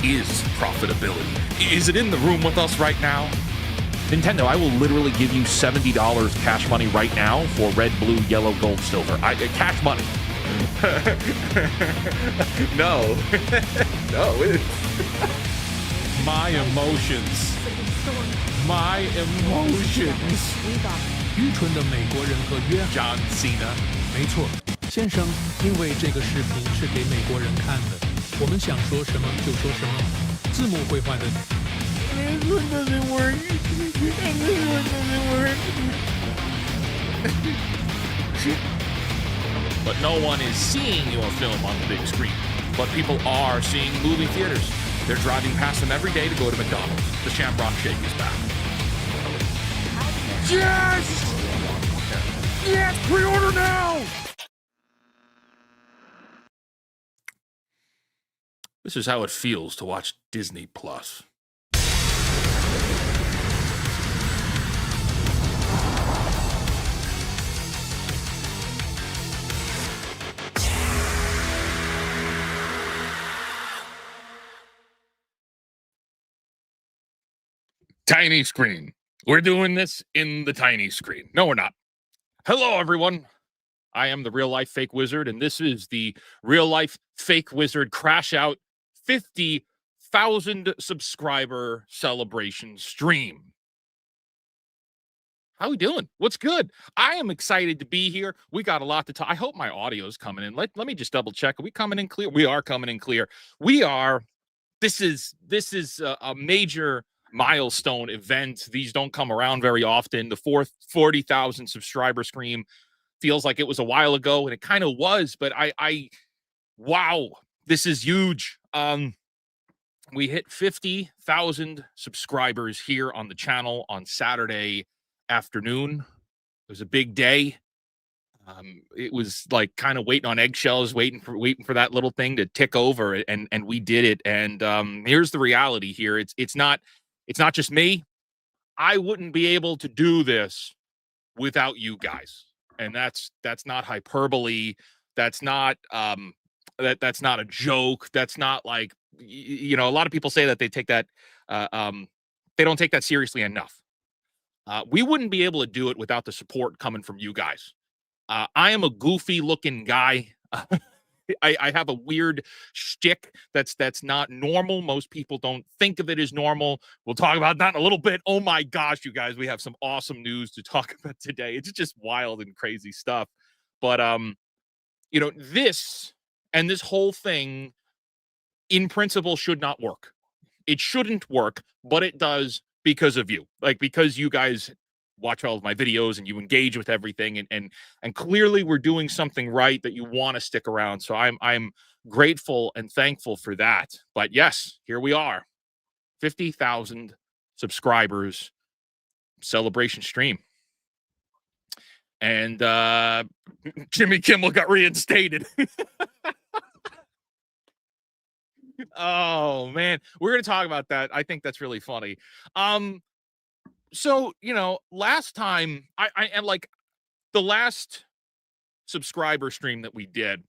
is profitability? Is it in the room with us right now? Nintendo, I will literally give you $70 cash money right now for red, blue, yellow, gold, silver. Cash money. No. No. My emotions. My emotions. 愚蠢的美国人和约翰 John Cena. 没错，先生，因为这个视频是给美国人看的，我们想说什么就说什么，字幕会换的。This one doesn't work. And this one doesn't work. But no one is seeing your film on the big screen. But people are seeing movie theaters. They're driving past them every day to go to McDonald's. The Shamrock Shake is back. Yes! Yes! Pre-order now! This is how it feels to watch Disney Plus. Tiny screen. We're doing this in the tiny screen. No, we're not. Hello, everyone. I am the real life fake wizard, and this is the real life fake wizard crash out 50,000 subscriber celebration stream. How we doing? What's good? I am excited to be here. We got a lot to talk. I hope my audio is coming in. Let me just double check. Are we coming in clear? We are coming in clear. We are. This is a major milestone event. These don't come around very often. The 40,000 subscriber stream feels like it was a while ago, and it kind of was, but wow, this is huge. We hit 50,000 subscribers here on the channel on Saturday afternoon. It was a big day. It was like kind of waiting on eggshells, waiting for that little thing to tick over, and we did it. And here's the reality here. It's not just me. I wouldn't be able to do this without you guys. And that's not hyperbole. That's not that's not a joke. That's not like, a lot of people say that they take that they don't take that seriously enough. We wouldn't be able to do it without the support coming from you guys. I am a goofy looking guy. I have a weird shtick that's not normal. Most people don't think of it as normal. We'll talk about that in a little bit. Oh my gosh, you guys, we have some awesome news to talk about today. It's just wild and crazy stuff. But this whole thing in principle should not work. It shouldn't work, but it does because of you. Like, because you guys watch all of my videos and you engage with everything, and clearly we're doing something right that you want to stick around. So I'm grateful and thankful for that. But yes, here we are, 50,000 subscribers celebration stream, and Jimmy Kimmel got reinstated. Oh man, we're gonna talk about that. I think that's really funny. So, last time I like the last subscriber stream that we did,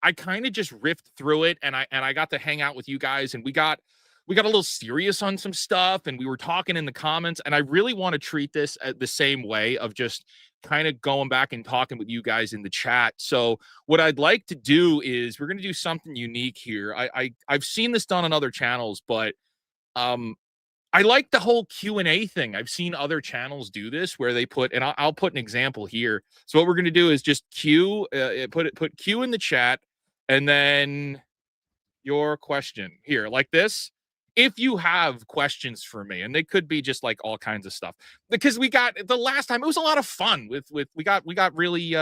I kind of just riffed through it, and I got to hang out with you guys, and we got a little serious on some stuff, and we were talking in the comments, and I really want to treat this the same way of just kind of going back and talking with you guys in the chat. So what I'd like to do is we're going to do something unique here. I've seen this done on other channels, but I like the whole Q&A thing. I've seen other channels do this where they put, and I'll put an example here. So what we're going to do is just put Q in the chat, and then your question here like this. If you have questions for me, and they could be just like all kinds of stuff, because we got the last time, it was a lot of fun we got really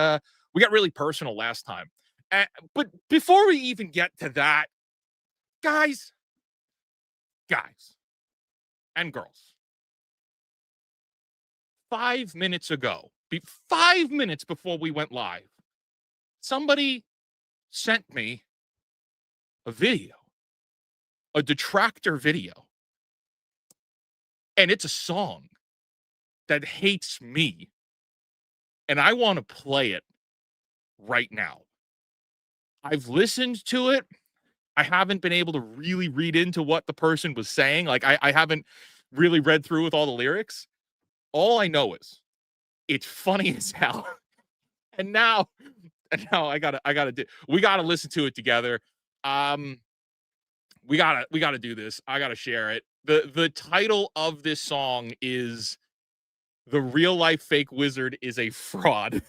personal last time. But before we even get to that, guys and girls, 5 minutes ago, 5 minutes before we went live, somebody sent me a video, a detractor video, and it's a song that hates me, and I want to play it right now. I've listened to it I haven't been able to really read into what the person was saying. Like I haven't really read through with all the lyrics. All I know is it's funny as hell. And now I gotta do, we gotta listen to it together. We gotta do this. I gotta share it. The title of this song is "The Real Life Fake Wizard is a Fraud."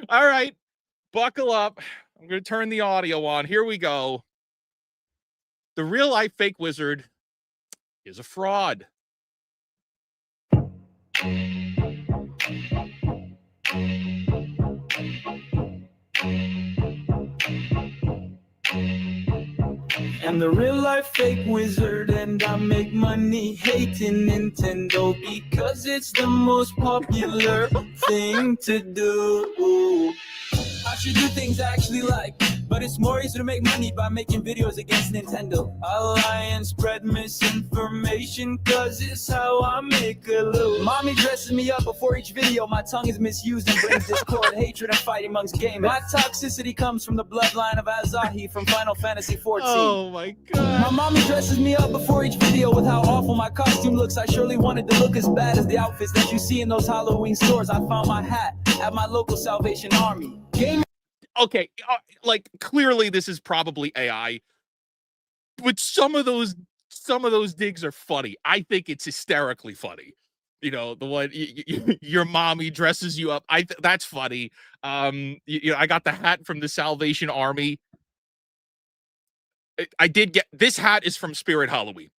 All right, buckle up. I'm gonna turn the audio on. Here we go. The real life fake wizard is a fraud. I'm the real life fake wizard and I make money hating Nintendo because it's the most popular thing to do. I should do things I actually like, but it's more easy to make money by making videos against Nintendo. I lie and spread misinformation cause it's how I make a look. Mommy dresses me up before each video, my tongue is misused and brings discord, hatred and fight amongst gamers. My toxicity comes from the bloodline of Azahi from Final Fantasy XIV. Oh my god. My mommy dresses me up before each video with how awful my costume looks. I surely wanted to look as bad as the outfits that you see in those Halloween stores. I found my hat at my local Salvation Army. Okay, like clearly this is probably AI, but some of those digs are funny. I think it's hysterically funny. You know, the one your mommy dresses you up. That's funny. You know, I got the hat from the Salvation Army. I did get this hat is from Spirit Halloween.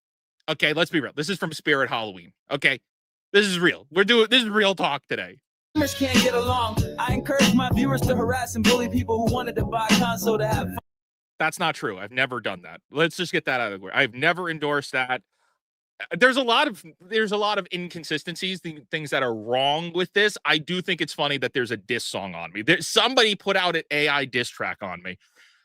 Okay, let's be real. This is from Spirit Halloween. Okay, this is real. This is real talk today. Can't get along. I encourage my viewers to harass and bully people who wanted to buy a console to have fun. That's not true. I've never done that. Let's just get that out of the way. I've never endorsed that. There's a lot of inconsistencies, things that are wrong with this. I do think it's funny that there's a diss song on me. Somebody put out an AI diss track on me.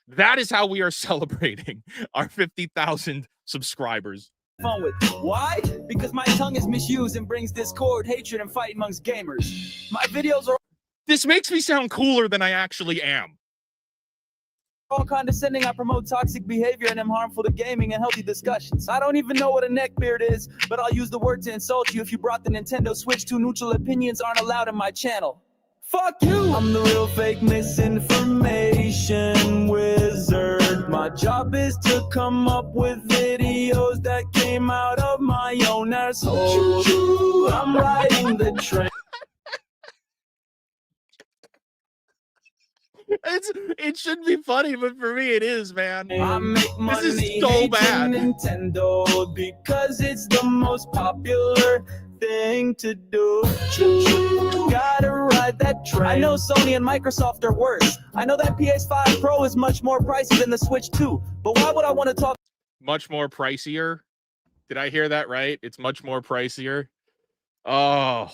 That is how we are celebrating our 50,000 subscribers. Fun with. Why? Because my tongue is misused and brings discord, hatred, and fight amongst gamers. My videos are This makes me sound cooler than I actually am. all condescending. I promote toxic behavior and am harmful to gaming and healthy discussions. I don't even know what a neckbeard is, but I'll use the word to insult you if you brought the Nintendo Switch to. Neutral opinions aren't allowed in my channel. Fuck you! I'm the real fake misinformation wizard. My job is to come up with videos that came out of my own asshole. I'm riding the train. It shouldn't be funny, but for me it is, man. I make money this is so bad. Nintendo because it's the most popular thing to do. Gotta ride that train. I know Sony and Microsoft are worse. I know that PS5 Pro is much more pricey than the Switch 2. But why would I want to talk? Much more pricier? Did I hear that right? It's much more pricier. Oh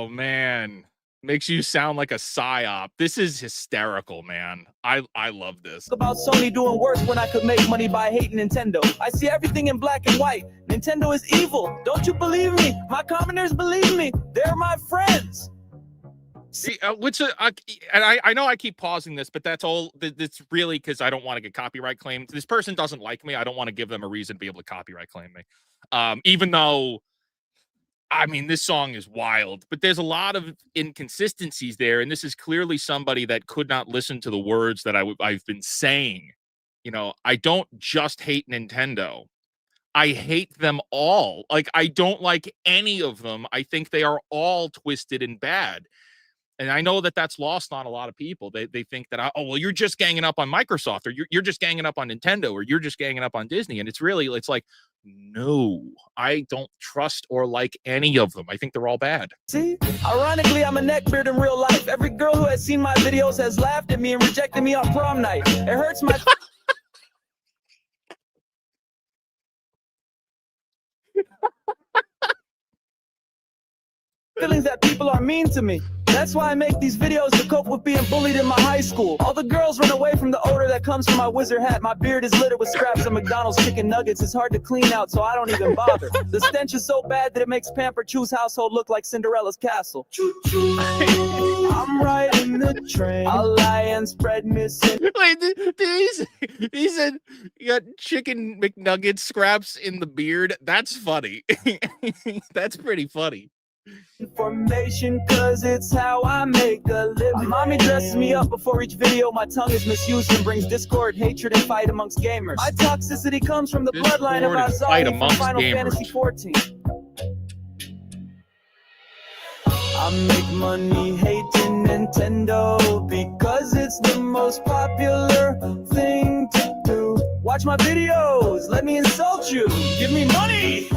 man. Makes you sound like a psyop. This is hysterical, man. I love this. About Sony doing worse when I could make money by hating Nintendo. I see everything in black and white. Nintendo is evil. Don't you believe me? My commoners believe me. They're my friends. See, and I know I keep pausing this, but that's all. That's really because I don't want to get copyright claimed. This person doesn't like me. I don't want to give them a reason to be able to copyright claim me. Even though, I mean, this song is wild, but there's a lot of inconsistencies there. And this is clearly somebody that could not listen to the words that I've been saying. You know, I don't just hate Nintendo. I hate them all. Like, I don't like any of them. I think they are all twisted and bad. And I know that that's lost on a lot of people. They think that, oh, well, you're just ganging up on Microsoft, or you're just ganging up on Nintendo, or you're just ganging up on Disney. And it's like, no, I don't trust or like any of them. I think they're all bad. See, ironically, I'm a neckbeard in real life. Every girl who has seen my videos has laughed at me and rejected me on prom night. It hurts my... feelings that people are mean to me. That's why I make these videos to cope with being bullied in my high school. All the girls run away from the odor that comes from my wizard hat. My beard is littered with scraps of McDonald's chicken nuggets. It's hard to clean out, so I don't even bother. The stench is so bad that it makes Pamper Chu's household look like Cinderella's castle. Choo-choo. I'm riding the train. I'll lie and spread missing. Wait, he said you got chicken McNugget scraps in the beard. That's funny. That's pretty funny. Information, cause it's how I make a living. My mommy dresses me up before each video. My tongue is misused and brings discord, hatred, and fight amongst gamers. My toxicity comes from the bloodline of Azali from Final Fantasy 14. I make money hating Nintendo because it's the most popular thing to do. Watch my videos, let me insult you. Give me money,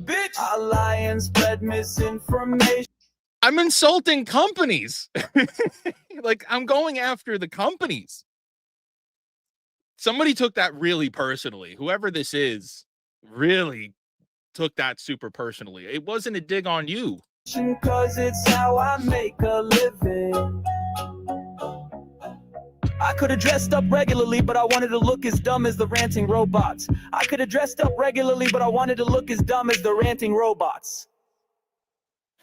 bitch. I lie and spread misinformation. I'm insulting companies. Like, I'm going after the companies. Somebody took that really personally. Whoever this is really took that super personally. It wasn't a dig on you. Cause it's how I make a living. I could have dressed up regularly, but I wanted to look as dumb as the ranting robots. I could have dressed up regularly, but I wanted to look as dumb as the ranting robots.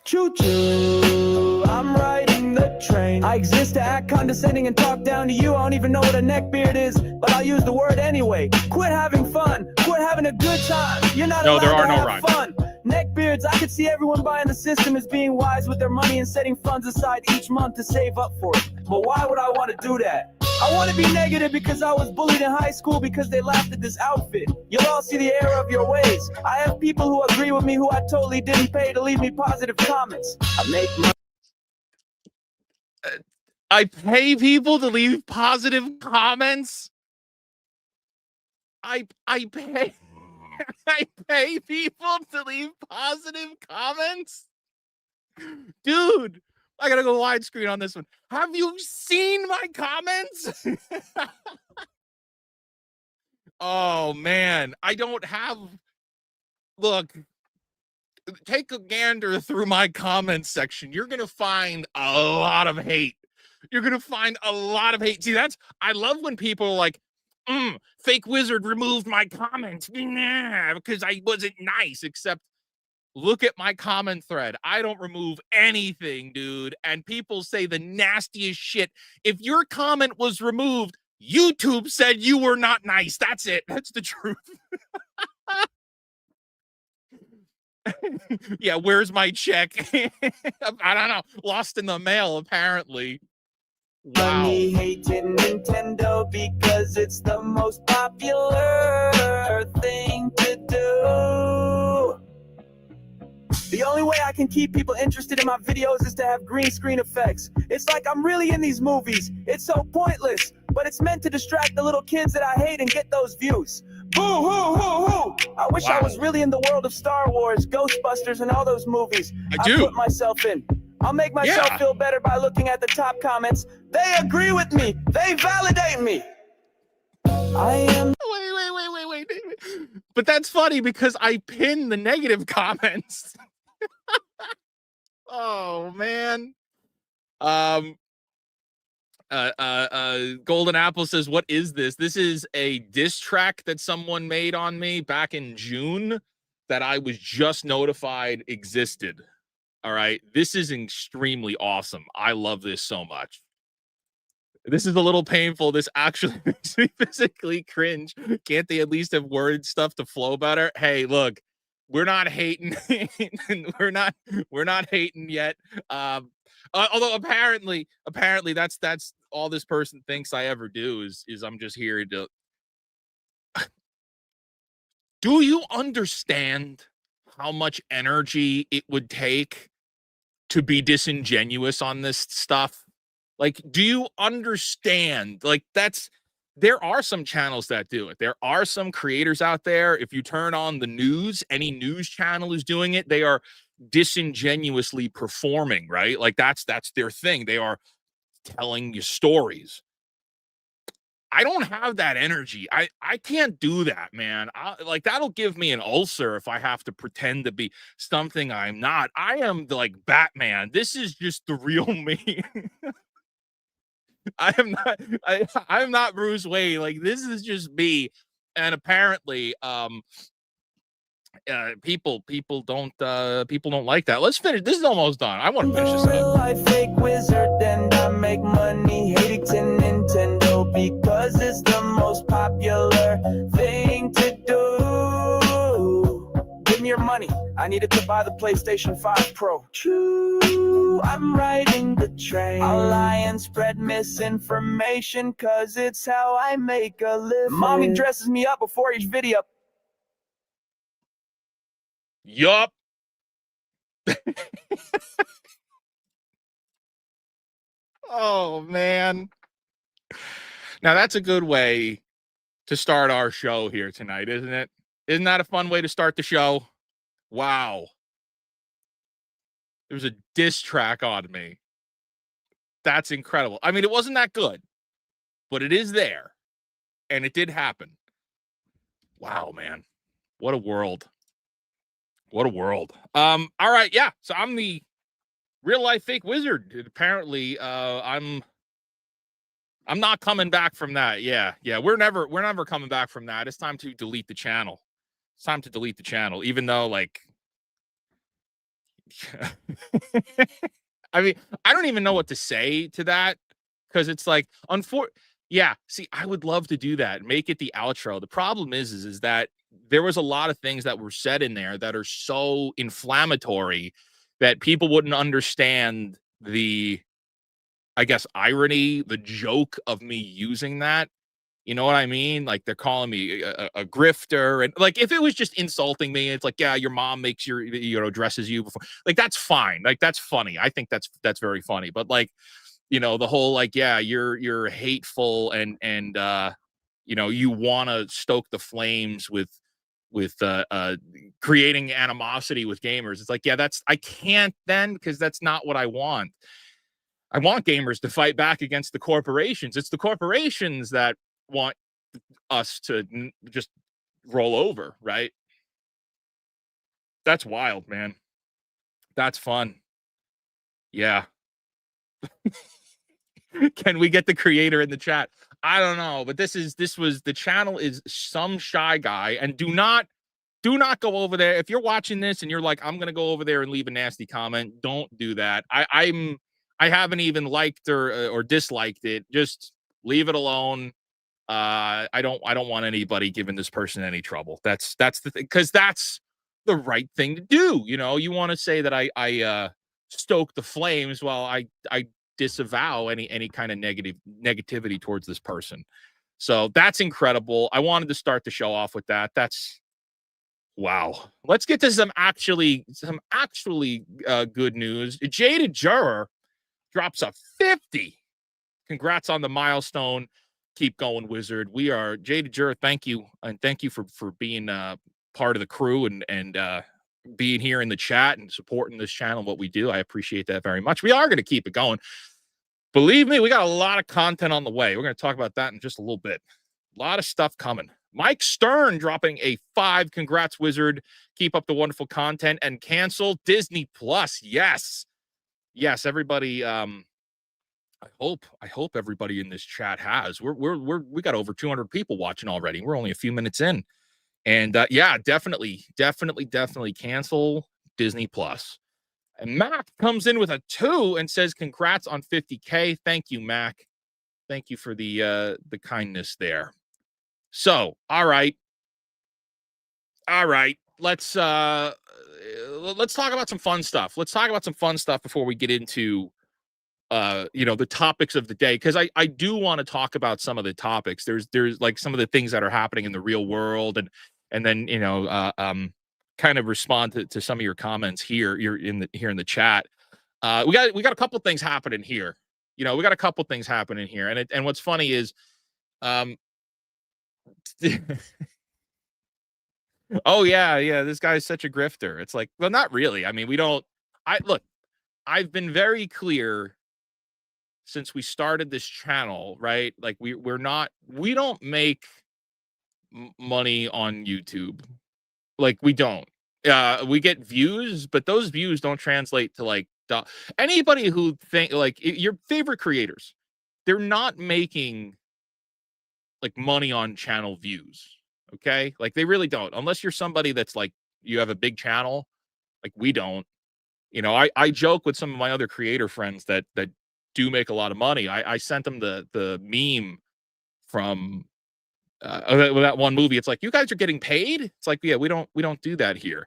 Choo-choo, I'm riding the train. I exist to act condescending and talk down to you. I don't even know what a neckbeard is, but I'll use the word anyway. Quit having fun, quit having a good time. You're not allowed to have fun. Neckbeards, I could see everyone buying the system as being wise with their money and setting funds aside each month to save up for it. But why would I want to do that? I want to be negative because I was bullied in high school because they laughed at this outfit. You'll all see the error of your ways. I have people who agree with me who I totally didn't pay to leave me positive comments. I make my... I pay people to leave positive comments. I pay I pay people to leave positive comments. Dude, I gotta go widescreen on this one. Have you seen my comments? Oh man, I don't have. Look, take a gander through my comments section. You're gonna find a lot of hate. You're gonna find a lot of hate. See, I love when people are like, fake wizard removed my comment because I wasn't nice. Except look at my comment thread. I don't remove anything, dude. And people say the nastiest shit. If your comment was removed, YouTube said you were not nice. That's it. That's the truth. Yeah, where's my check? I don't know. Lost in the mail, apparently. Wow. Money hating Nintendo because it's the most popular thing to do. The only way I can keep people interested in my videos is to have green screen effects. It's like I'm really in these movies. It's so pointless, but it's meant to distract the little kids that I hate and get those views. Boo hoo hoo hoo! I wish I was really in the world of Star Wars, Ghostbusters, and all those movies. I put myself in. I'll make myself feel better by looking at the top comments. They agree with me. They validate me. I am. Wait. But that's funny because I pinned the negative comments. Oh man. Golden Apple says, what is this? This is a diss track that someone made on me back in June that I was just notified existed. All right. This is extremely awesome. I love this so much. This is a little painful. This actually makes me physically cringe. Can't they at least have word stuff to flow better? Hey, look, we're not hating. we're not hating yet. Although apparently that's all this person thinks I ever do is I'm just here to. Do you understand how much energy it would take to be disingenuous on this stuff? Like, do you understand? Like, there are some channels that do it. There are some creators out there. If you turn on the news, any news channel is doing it. They are disingenuously performing, right? Like that's their thing. They are telling you stories. I don't have that energy. I can't do that, man. Like that'll give me an ulcer if I have to pretend to be something I'm not. I am like Batman. This is just the real me. I am not I'm not Bruce Wayne. Like this is just me. And apparently people don't like that. Let's finish. This is almost done. I want to finish this Real up. life fake wizard and I make money hating to Nintendo because it's the most popular thing to do. Give me your money. I needed to buy the PlayStation 5 Pro. True, I'm riding the train. I'll lie and spread misinformation cause it's how I make a living. Mommy dresses me up before each video. Yup. Oh man. Now that's a good way to start our show here tonight, isn't it? Isn't that a fun way to start the show? Wow. There was a diss track on me. That's incredible. I mean, it wasn't that good, but it is there. And it did happen. Wow, man. What a world. What a world. All right, yeah. So I'm the real life fake wizard. Apparently, I'm not coming back from that. Yeah. We're never coming back from that. It's time to delete the channel. It's time to delete the channel, even though, like, I mean, I don't even know what to say to that because it's like, yeah. See, I would love to do that, make it the outro. The problem is that there was a lot of things that were said in there that are so inflammatory that people wouldn't understand the, I guess, irony, the joke of me using that. You know what I mean? Like they're calling me a grifter, and like if it was just insulting me, it's like, yeah, your mom makes dresses you before. Like that's fine. Like that's funny. I think that's very funny. But like, the whole like, yeah, you're hateful and you want to stoke the flames with creating animosity with gamers. It's like, yeah, I can't then because that's not what I want. I want gamers to fight back against the corporations. It's the corporations that want us to just roll over, right? That's wild, man. That's fun. Yeah. Can we get the creator in the chat? I don't know, but the channel is some shy guy, and do not go over there. If you're watching this and you're like, I'm going to go over there and leave a nasty comment, don't do that. I haven't even liked or disliked it. Just leave it alone. I don't want anybody giving this person any trouble. That's the thing, because that's the right thing to do. You want to say that I stoke the flames while I disavow any kind of negativity towards this person. So that's incredible. I wanted to start the show off with that. That's wow. Let's get to some actually good news. Jaded Juror drops a 50. Congrats on the milestone. Keep going, Wizard. We are Jaded Juror. Thank you. And thank you for being part of the crew and being here in the chat and supporting this channel, what we do. I appreciate that very much. We are going to keep it going. Believe me, we got a lot of content on the way. We're going to talk about that in just a little bit. A lot of stuff coming. Mike Stern dropping a 5. Congrats, Wizard. Keep up the wonderful content and cancel Disney Plus. Yes, everybody. I hope everybody in this chat has. We got over 200 people watching already. We're only a few minutes in, and yeah, definitely cancel Disney Plus. And Mac comes in with a 2 and says, "Congrats on 50K." Thank you, Mac. Thank you for the kindness there. So, all right. Let's talk about some fun stuff. Let's talk about some fun stuff before we get into the topics of the day, because I do want to talk about some of the topics. There's like some of the things that are happening in the real world, and then kind of respond to some of your comments here. You're in the chat. We got a couple things happening here. We got a couple things happening here, and what's funny is, oh yeah, this guy's such a grifter. It's like, well, not really. I mean, I've been very clear since we started this channel, right? Like we don't make money on YouTube. Like we don't. We get views, but those views don't translate to like anybody who think like your favorite creators. They're not making like money on channel views. Okay? Like they really don't. Unless you're somebody that's like you have a big channel, like we don't. You know, I joke with some of my other creator friends that do make a lot of money. I sent them the meme from that one movie. It's like, you guys are getting paid. It's like, yeah, we don't do that here,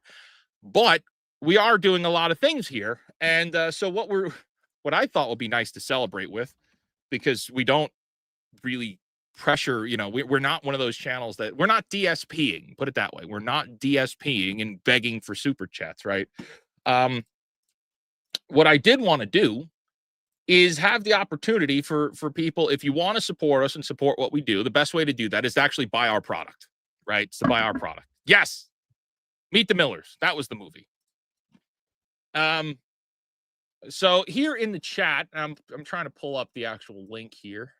but we are doing a lot of things here. And so what I thought would be nice to celebrate with, because we don't really pressure, you know, we're not one of those channels that we're not DSPing, put it that way. We're not DSPing and begging for super chats, right? What I did want to do is have the opportunity for people, if you want to support us and support what we do, the best way to do that is to actually buy our product, right? It's to buy our product. Yes. Meet the Millers. That was the movie. So here in the chat, I'm trying to pull up the actual link here.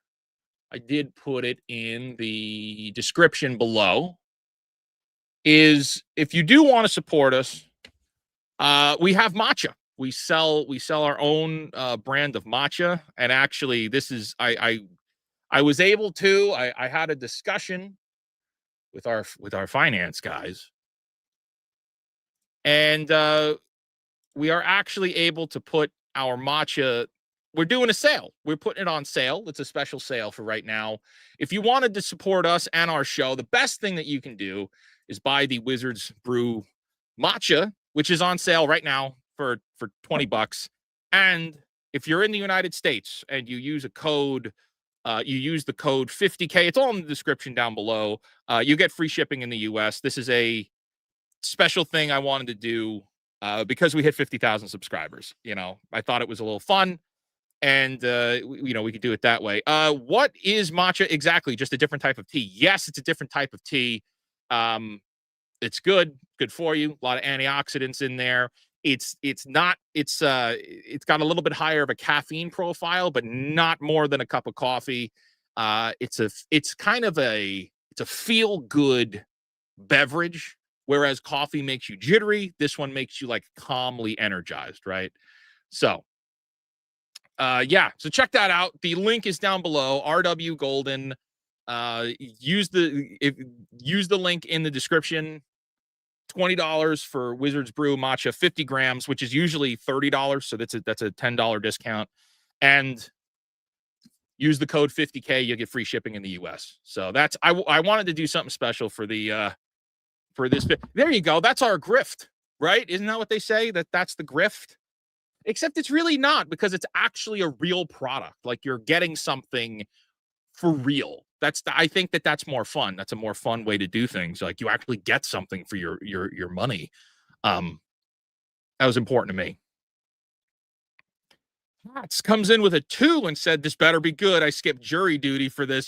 I did put it in the description below. Is if you do want to support us, we have Matcha. We sell our own brand of matcha, and actually, this is I was able to. I had a discussion with our finance guys, and we are actually able to put our matcha. We're doing a sale. We're putting it on sale. It's a special sale for right now. If you wanted to support us and our show, the best thing that you can do is buy the Wizards Brew matcha, which is on sale right now for $20. And if you're in the United States and you use a code, you use the code 50K, it's all in the description down below. You get free shipping in the US. This is a special thing I wanted to do because we hit 50,000 subscribers. You know, I thought it was a little fun, and you know, we could do it that way. What is matcha exactly? Just a different type of tea? Yes, it's a different type of tea. It's good for you. A lot of antioxidants in there. It's got a little bit higher of a caffeine profile, but not more than a cup of coffee. It's a feel good beverage, whereas coffee makes you jittery. This one makes you like calmly energized, right? So yeah, so check that out. The link is down below. RW Golden. Use the link in the description. $20 for Wizards Brew matcha, 50 grams, which is usually $30. So that's a $10 discount. And use the code 50K, you'll get free shipping in the US. So that's I wanted to do something special for the for this. There you go. That's our grift, right? Isn't that what they say? That's the grift? Except it's really not, because it's actually a real product. Like you're getting something for real. I think that's more fun. That's a more fun way to do things. Like you actually get something for your money. That was important to me. Hats comes in with a 2 and said, "This better be good. I skipped jury duty for this."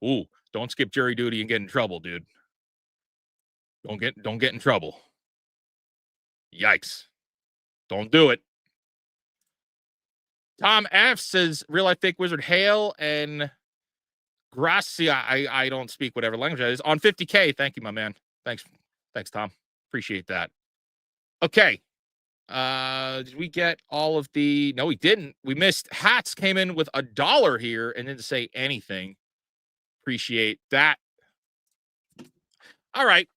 Ooh, don't skip jury duty and get in trouble, dude. Don't get in trouble. Yikes. Don't do it. Tom F says, "Real life fake wizard hail and gracia." I don't speak whatever language that is. On 50K. Thank you, my man. Thanks, Tom. Appreciate that. Okay. Did we get all of the? No, we didn't. We missed. Hats came in with $1 here and didn't say anything. Appreciate that. All right.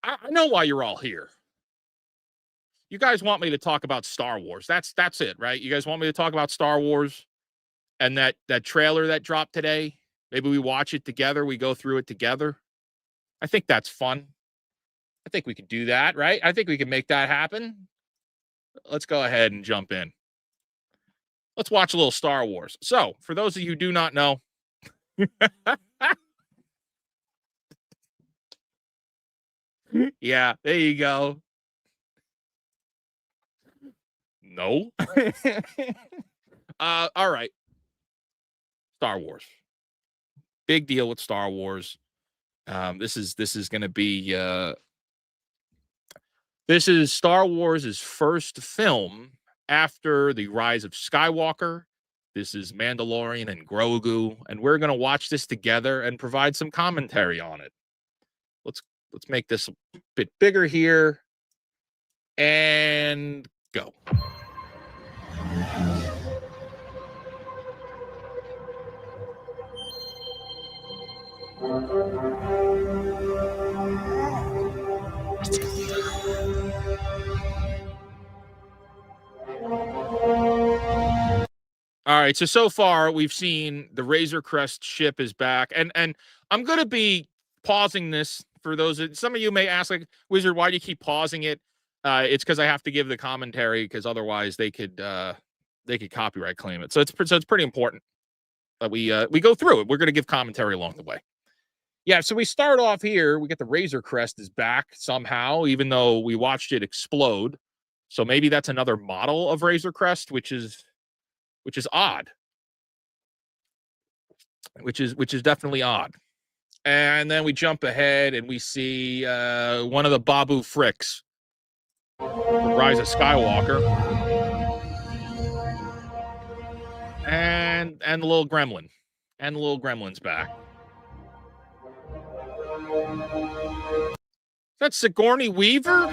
I know why you're all here. You guys want me to talk about Star Wars. That's it, right? You guys want me to talk about Star Wars and that trailer that dropped today. Maybe we watch it together. We go through it together. I think that's fun. I think we could do that, right? I think we can make that happen. Let's go ahead and jump in. Let's watch a little Star Wars. So, for those of you who do not know, yeah, there you go. No. All right. Star Wars. Big deal with Star Wars. This is going to be this is Star Wars' first film after the Rise of Skywalker This is Mandalorian and Grogu, and we're going to watch this together and provide some commentary on it. Let's make this a bit bigger here and go. All right, so far we've seen the Razor Crest ship is back, and I'm gonna be pausing this for those. Some of you may ask, like, Wizard, why do you keep pausing it? It's because I have to give the commentary, because otherwise they could copyright claim it. So it's pretty important that we go through it. We're gonna give commentary along the way. Yeah, so we start off here. We get the Razor Crest is back somehow, even though we watched it explode. So maybe that's another model of Razor Crest, which is odd. Which is definitely odd. And then we jump ahead and we see one of the Babu Fricks, Rise of Skywalker, and the little gremlin, and the little gremlin's back. Is that Sigourney Weaver?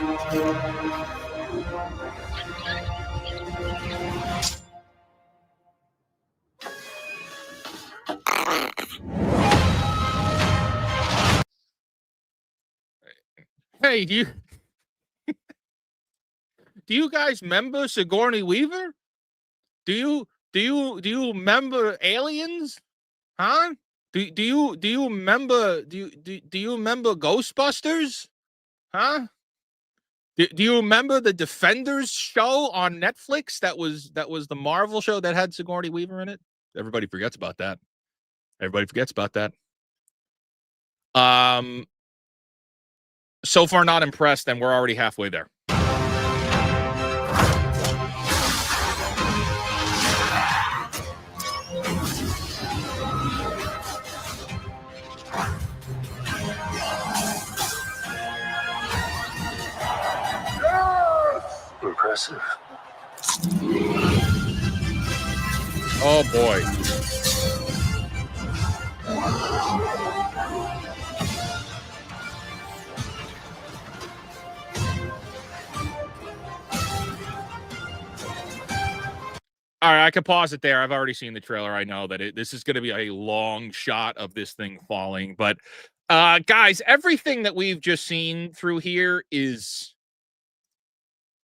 Hey, do you guys remember Sigourney Weaver? Do you remember Aliens? Huh? Do you remember Ghostbusters? Huh? Do you remember the Defenders show on Netflix? That was the Marvel show that had Sigourney Weaver in it. Everybody forgets about that. So far not impressed, and we're already halfway there. Impressive. Oh boy. All right, I can pause it there. I've already seen the trailer. I know that this is going to be a long shot of this thing falling. But, guys, everything that we've just seen through here is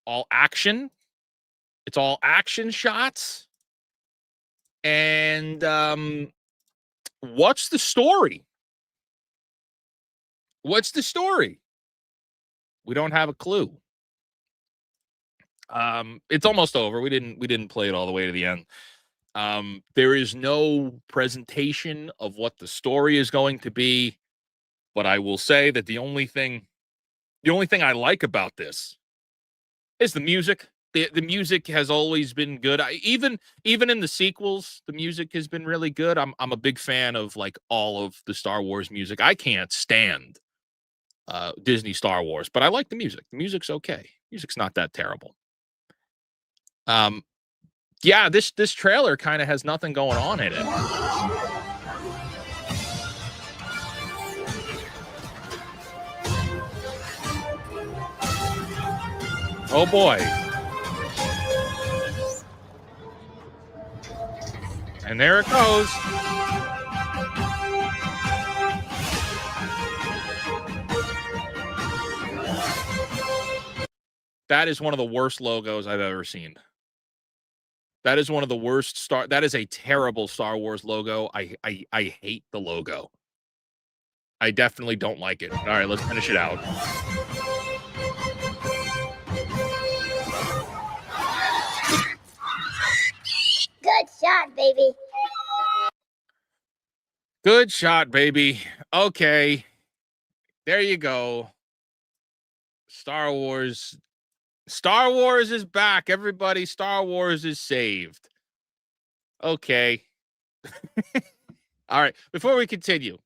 all action. It's all action shots. And what's the story? What's the story? We don't have a clue. It's almost over. We didn't play it all the way to the end. There is no presentation of what the story is going to be, but I will say that the only thing I like about this is the music. The music has always been good. Even in the sequels, the music has been really good. I'm a big fan of like all of the Star Wars music. I can't stand Disney Star Wars, but I like the music. The music's okay. Music's not that terrible. Yeah, this trailer kind of has nothing going on in it. Oh boy. And there it goes. That is one of the worst logos I've ever seen. That is one of the worst that is a terrible Star Wars logo. I hate the logo. I definitely don't like it. All right, let's finish it out. Good shot, baby. Good shot, baby. Okay. There you go. Star Wars is back, everybody. Star Wars is saved. Okay. All right. Before we continue,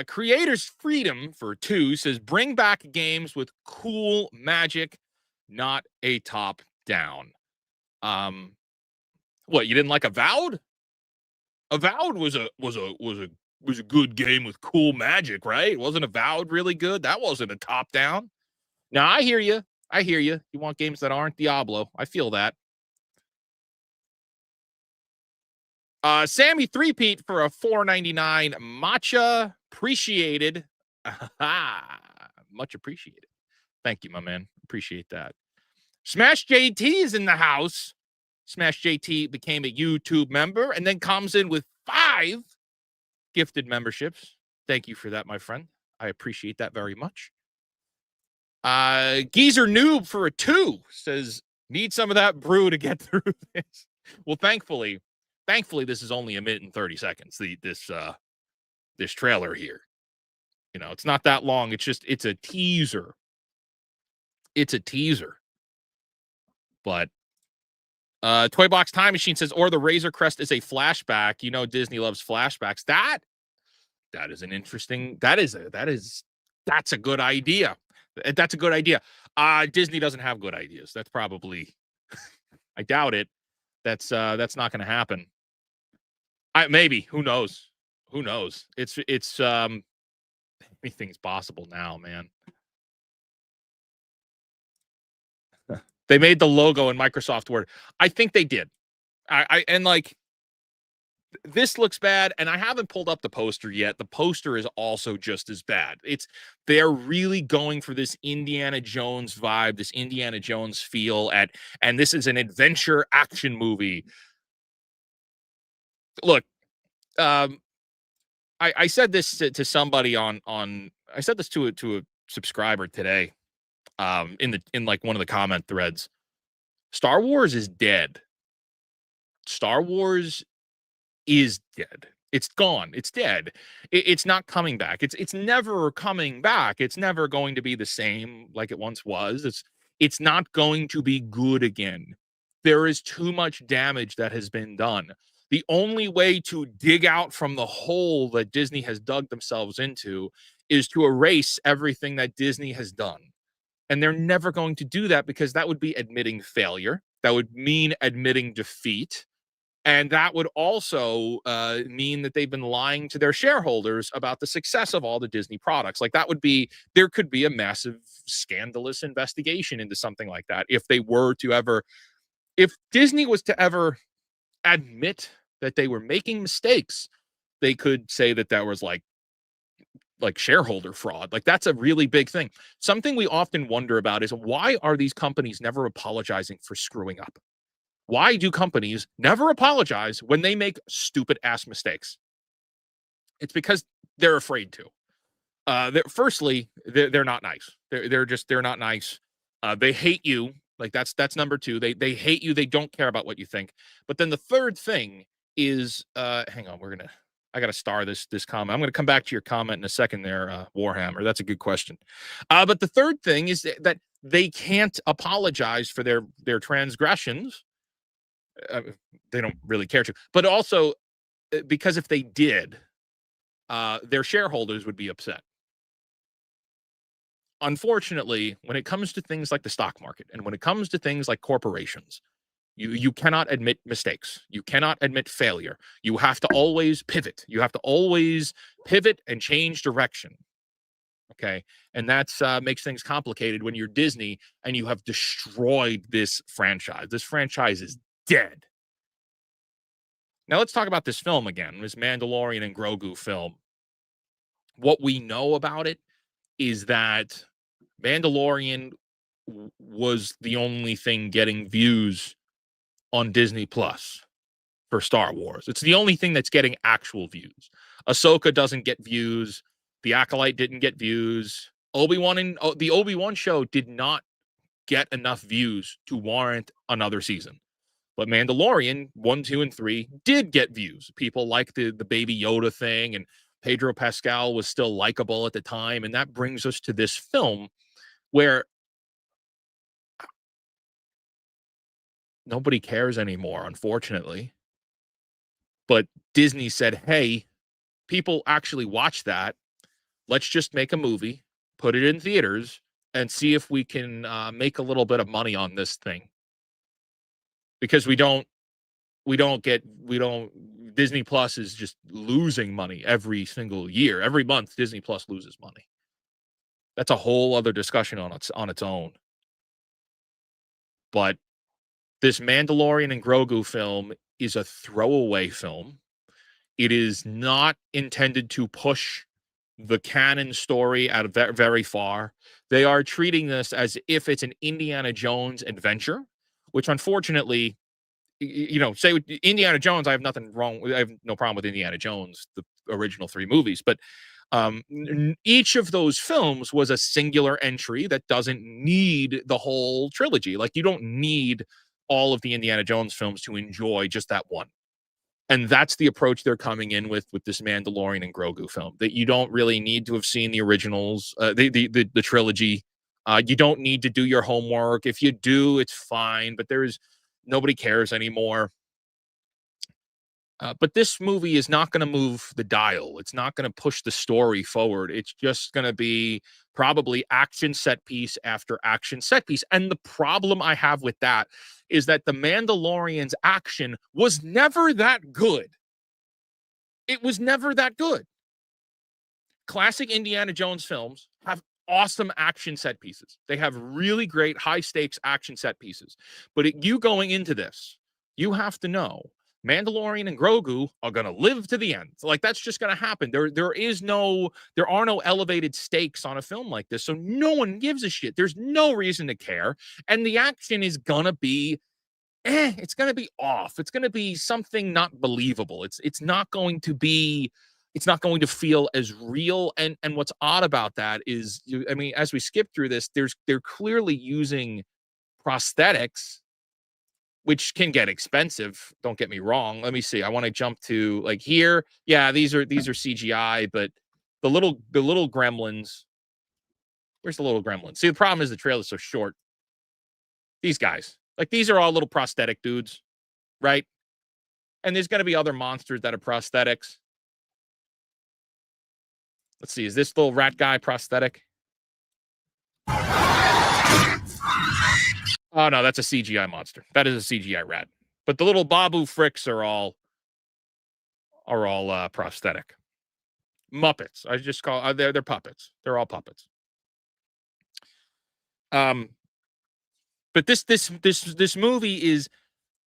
Creators Freedom for 2 says, bring back games with cool magic, not a top down. What, you didn't like Avowed? Avowed was a good game with cool magic, right? Wasn't Avowed really good? That wasn't a top down. Now I hear you. I hear you. You want games that aren't Diablo. I feel that. Sammy Threepeat for a $4.99 matcha. Appreciated. Much appreciated. Thank you, my man. Appreciate that. Smash JT is in the house. Smash JT became a YouTube member and then comes in with 5 gifted memberships. Thank you for that, my friend. I appreciate that very much. Geezer Noob for a 2 says, need some of that brew to get through this. Well, thankfully, this is only a minute and 30 seconds. This trailer here. You know, it's not that long. It's a teaser. It's a teaser. But Toy Box Time Machine says, or the Razor Crest is a flashback. You know, Disney loves flashbacks. That is an interesting. That's a good idea. That's a good idea. Disney doesn't have good ideas. That's probably, I doubt it. That's not going to happen. Maybe, who knows? Who knows? It's anything's possible now, man. They made the logo in Microsoft Word. I think they did. And like, this looks bad, and I haven't pulled up the poster yet. The poster is also just as bad. They're really going for this Indiana Jones vibe, this Indiana Jones feel and this is an adventure action movie. Look, I said this to somebody on I said this to a subscriber today. In like one of the comment threads. Star Wars is dead. Star Wars is dead. It's gone. It's dead. It's not coming back. It's never coming back. It's never going to be the same like it once was. It's not going to be good again. There is too much damage that has been done. The only way to dig out from the hole that Disney has dug themselves into is to erase everything that Disney has done. And they're never going to do that because that would be admitting failure. That would mean admitting defeat. And that would also mean that they've been lying to their shareholders about the success of all the Disney products. Like there could be a massive scandalous investigation into something like that. If Disney was to ever admit that they were making mistakes, they could say that was like shareholder fraud. Like that's a really big thing. Something we often wonder about is why are these companies never apologizing for screwing up? Why do companies never apologize when they make stupid ass mistakes? It's because they're afraid to. Firstly, they're not nice. They're not nice. They hate you. Like that's number 2. They hate you. They don't care about what you think. But then the third thing is, hang on, I got to star this comment. I'm going to come back to your comment in a second there, Warhammer. That's a good question. But the third thing is that they can't apologize for their transgressions. They don't really care to. But also, because if they did, their shareholders would be upset. Unfortunately, when it comes to things like the stock market and when it comes to things like corporations, you cannot admit mistakes. You cannot admit failure. You have to always pivot. You have to always pivot and change direction. Okay. And that's makes things complicated when you're Disney and you have destroyed this franchise. This franchise is dead. Now let's talk about this film again, this Mandalorian and Grogu film. What we know about it is that Mandalorian was the only thing getting views on Disney Plus for Star Wars. It's the only thing that's getting actual views. Ahsoka doesn't get views. The Acolyte didn't get views. The Obi-Wan show did not get enough views to warrant another season. But Mandalorian 1, 2, and 3 did get views. People liked the Baby Yoda thing, and Pedro Pascal was still likable at the time. And that brings us to this film where nobody cares anymore, unfortunately. But Disney said, hey, people actually watch that. Let's just make a movie, put it in theaters, and see if we can make a little bit of money on this thing. Because we don't we don't Disney Plus is just losing money every single year. Every month Disney Plus loses money. That's a whole other discussion on its own. But this Mandalorian and Grogu film is a throwaway film. It is not intended to push the canon story out of very far. They are treating this as if it's an Indiana Jones adventure, which unfortunately, say with Indiana Jones, I have nothing wrong. I have no problem with Indiana Jones, the original 3 movies, but each of those films was a singular entry that doesn't need the whole trilogy. Like, you don't need all of the Indiana Jones films to enjoy just that one. And that's the approach they're coming in with this Mandalorian and Grogu film, that you don't really need to have seen the originals, the trilogy. You don't need to do your homework. If you do, it's fine, but nobody cares anymore. But this movie is not going to move the dial. It's not going to push the story forward. It's just going to be probably action set piece after action set piece. And the problem I have with that is that the Mandalorian's action was never that good. It was never that good. Classic Indiana Jones films have awesome action set pieces. They have really great high stakes action set pieces. But you going into this, you have to know Mandalorian and Grogu are going to live to the end. Like, that's just going to happen. There are no elevated stakes on a film like this. So no one gives a shit. There's no reason to care. And the action is going to be, it's going to be off. It's going to be something not believable. It's not going to feel as real. And what's odd about that is, as we skip through this, they're clearly using prosthetics, which can get expensive. Don't get me wrong. Let me see. I want to jump to like here. Yeah, these are CGI, but the little gremlins. Where's the little gremlins? See, the problem is the trailer's so short. These guys, like, these are all little prosthetic dudes, right? And there's going to be other monsters that are prosthetics. Let's see. Is this little rat guy prosthetic? Oh, no, that's a CGI monster. That is a CGI rat. But the little Babu Fricks are all prosthetic. Muppets. I just call they're puppets. They're all puppets. But this movie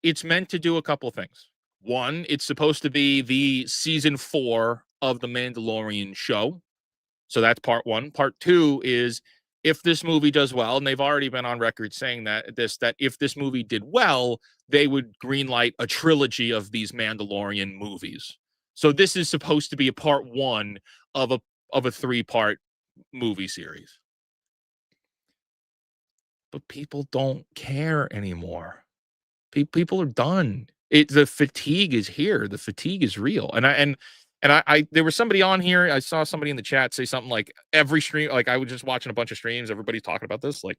it's meant to do a couple things. One, it's supposed to be the season 4 of the Mandalorian show. So that's part 1. Part 2 is, if this movie does well, and they've already been on record saying that if this movie did well, they would greenlight a trilogy of these Mandalorian movies. So this is supposed to be a part 1 of a 3-part movie series. But people don't care anymore. People are done. The fatigue is here. The fatigue is real. And I there was somebody on here. I saw somebody in the chat say something like, every stream, like, I was just watching a bunch of streams. Everybody's talking about this. Like,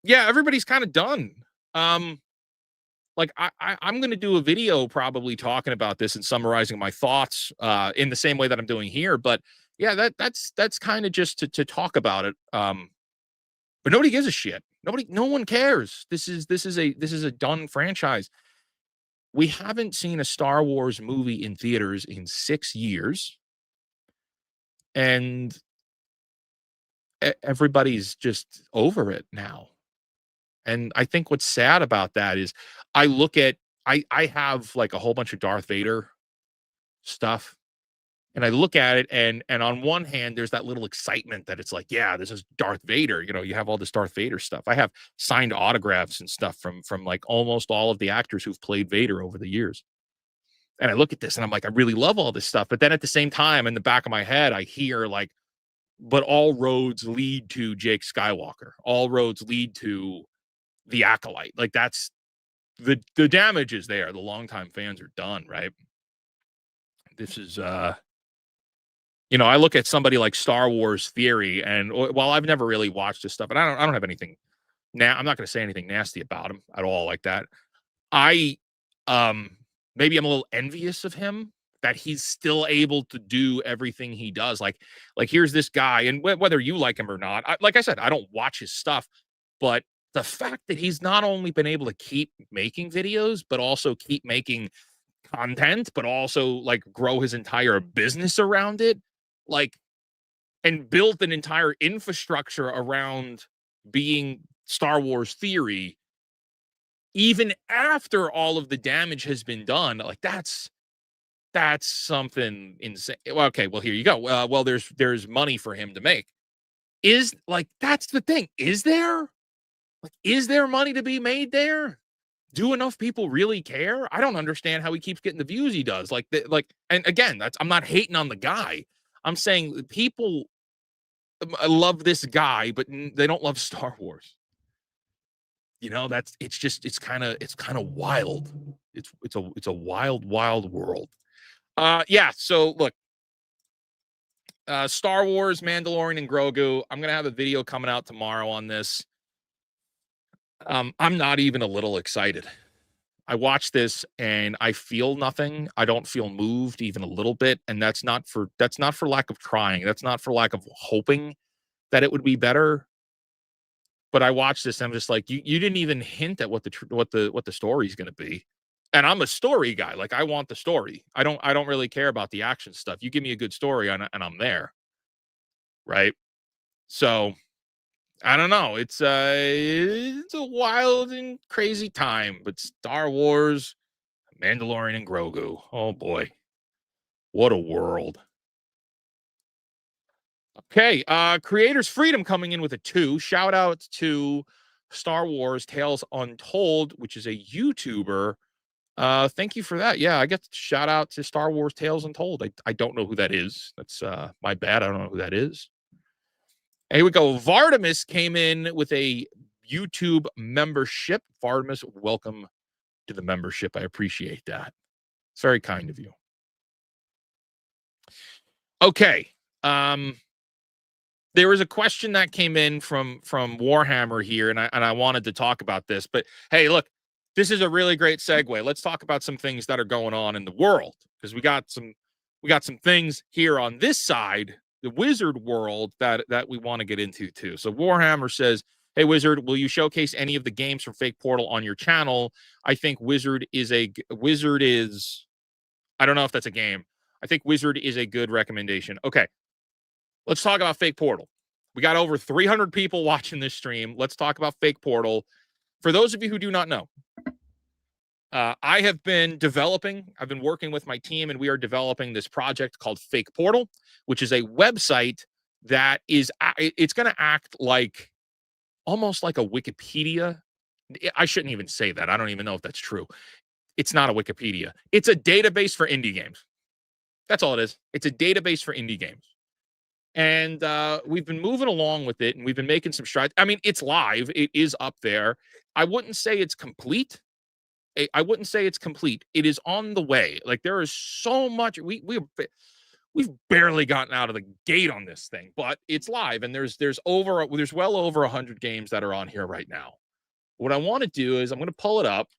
yeah, everybody's kind of done. Like, I'm going to do a video probably talking about this and summarizing my thoughts in the same way that I'm doing here. But yeah, that's kind of just to talk about it. But nobody gives a shit. No one cares. This is a done franchise. We haven't seen a Star Wars movie in theaters in 6 years. And everybody's just over it now. And I think what's sad about that is I have like a whole bunch of Darth Vader stuff. And I look at it, and on one hand, there's that little excitement that it's like, yeah, this is Darth Vader. You have all this Darth Vader stuff. I have signed autographs and stuff from like almost all of the actors who've played Vader over the years. And I look at this and I'm like, I really love all this stuff. But then at the same time, in the back of my head, I hear like, but all roads lead to Jake Skywalker. All roads lead to the Acolyte. Like, that's the damage is there. The longtime fans are done, right? This is I look at somebody like Star Wars Theory, and while I've never really watched this stuff, and I don't have anything now, I'm not going to say anything nasty about him at all like that. Maybe I'm a little envious of him that he's still able to do everything he does. Like here's this guy, and whether you like him or not, like I said, I don't watch his stuff, but the fact that he's not only been able to keep making videos, but also keep making content, but also like grow his entire business around it, like, and built an entire infrastructure around being Star Wars theory, even after all of the damage has been done. Like that's something insane. Well, okay, well, here you go. Well, there's money for him to make. Is like, that's the thing. Is there money to be made there? Do enough people really care? I don't understand how he keeps getting the views he does. Like, and again, I'm not hating on the guy. I'm saying people love this guy, but they don't love Star Wars. You know, it's kind of wild. It's a wild world. Yeah. So look, Star Wars, Mandalorian, and Grogu. I'm gonna have a video coming out tomorrow on this. I'm not even a little excited. I watch this and I feel nothing. I don't feel moved even a little bit, and that's not for lack of trying. That's not for lack of hoping that it would be better. But I watch this and I'm just like, you didn't even hint at what the story is going to be. And I'm a story guy. Like, I want the story. I don't really care about the action stuff. You give me a good story and I'm there. Right? So I don't know. It's a wild and crazy time, but Star Wars, Mandalorian, and Grogu. Oh boy. What a world. Okay, Creators Freedom coming in with a 2. Shout out to Star Wars Tales Untold, which is a YouTuber. Thank you for that. Yeah, I get to shout out to Star Wars Tales Untold. I don't know who that is. That's my bad. I don't know who that is. And here we go. Vardamus came in with a YouTube membership. Vardamus, welcome to the membership. I appreciate that. It's very kind of you. Okay. There was a question that came in from Warhammer here, and I wanted to talk about this. But hey, look, this is a really great segue. Let's talk about some things that are going on in the world, because we got some things here on this side, the Wizard world, that we want to get into too. So Warhammer says, "Hey Wizard, will you showcase any of the games from Fake Portal on your channel? I think Wizard is I don't know if that's a game. I think Wizard is a good recommendation." Okay. Let's talk about Fake Portal. We got over 300 people watching this stream. Let's talk about Fake Portal. For those of you who do not know, I've been working with my team, and we are developing this project called Fake Portal, which is a website that it's going to act like almost like a Wikipedia. I shouldn't even say that. I don't even know if that's true. It's not a Wikipedia. It's a database for indie games. That's all it is. It's a database for indie games. And we've been moving along with it, and we've been making some strides. I mean, it's live. It is up there. I wouldn't say it's complete. It is on the way. Like, there is so much. We've barely gotten out of the gate on this thing, but it's live, and there's well over 100 games that are on here right now. What I want to do is I'm going to pull it up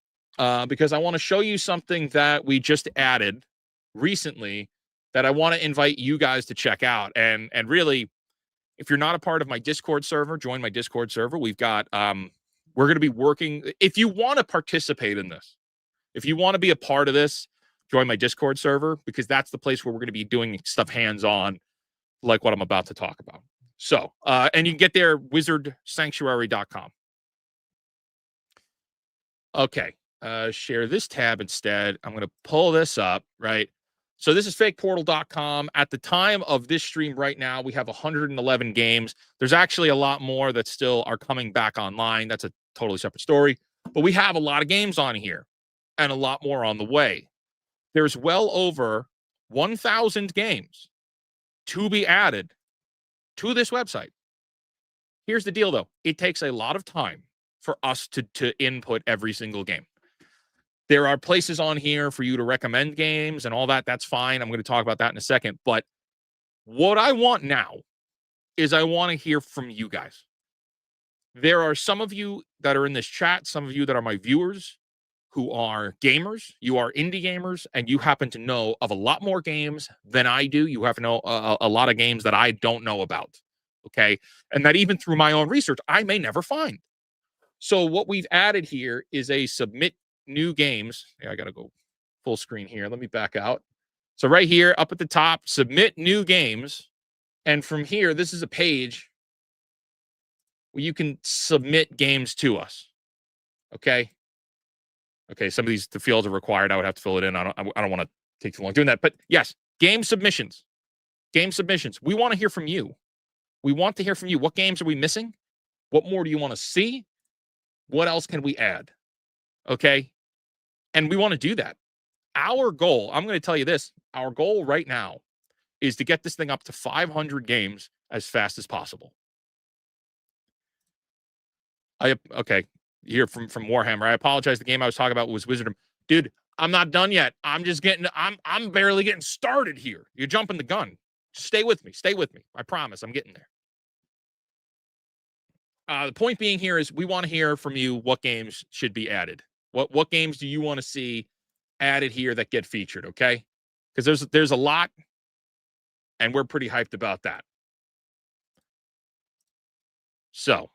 because I want to show you something that we just added recently that I want to invite you guys to check out. And really, if you're not a part of my Discord server, join my Discord server. We've got, we're going to be working. If you want to participate in this, if you want to be a part of this, join my Discord server, because that's the place where we're going to be doing stuff hands-on, like what I'm about to talk about. So, and you can get there, wizardsanctuary.com. Okay. Share this tab instead. I'm going to pull this up, right? So this is fakeportal.com. At the time of this stream right now, we have 111 games. There's actually a lot more that still are coming back online. That's a totally separate story. But we have a lot of games on here and a lot more on the way. There's well over 1,000 games to be added to this website. Here's the deal, though. It takes a lot of time for us to input every single game. There are places on here for you to recommend games and all that. That's fine. I'm going to talk about that in a second. But what I want now is I want to hear from you guys. There are some of you that are in this chat, some of you that are my viewers who are gamers. You are indie gamers, and you happen to know of a lot more games than I do. You have to know a lot of games that I don't know about. Okay. And that even through my own research, I may never find. So what we've added here is a submit new games. Yeah, I got to go full screen here. Let me back out. So right here up at the top, submit new games. And from here, this is a page where you can submit games to us. Okay. Okay. Some of these, the fields are required. I would have to fill it in. I don't want to take too long doing that. But yes, game submissions. Game submissions. We want to hear from you. We want to hear from you. What games are we missing? What more do you want to see? What else can we add? Okay. And we want to do that. Our goal, I'm going to tell you this, our goal right now is to get this thing up to 500 games as fast as possible. Okay. Here from Warhammer. I apologize. The game I was talking about was Wizardom. Dude, I'm not done yet. I'm barely getting started here. You're jumping the gun. Just stay with me. Stay with me. I promise I'm getting there. The point being here is we want to hear from you what games should be added. What games do you want to see added here that get featured, okay? Because there's a lot, and we're pretty hyped about that. So,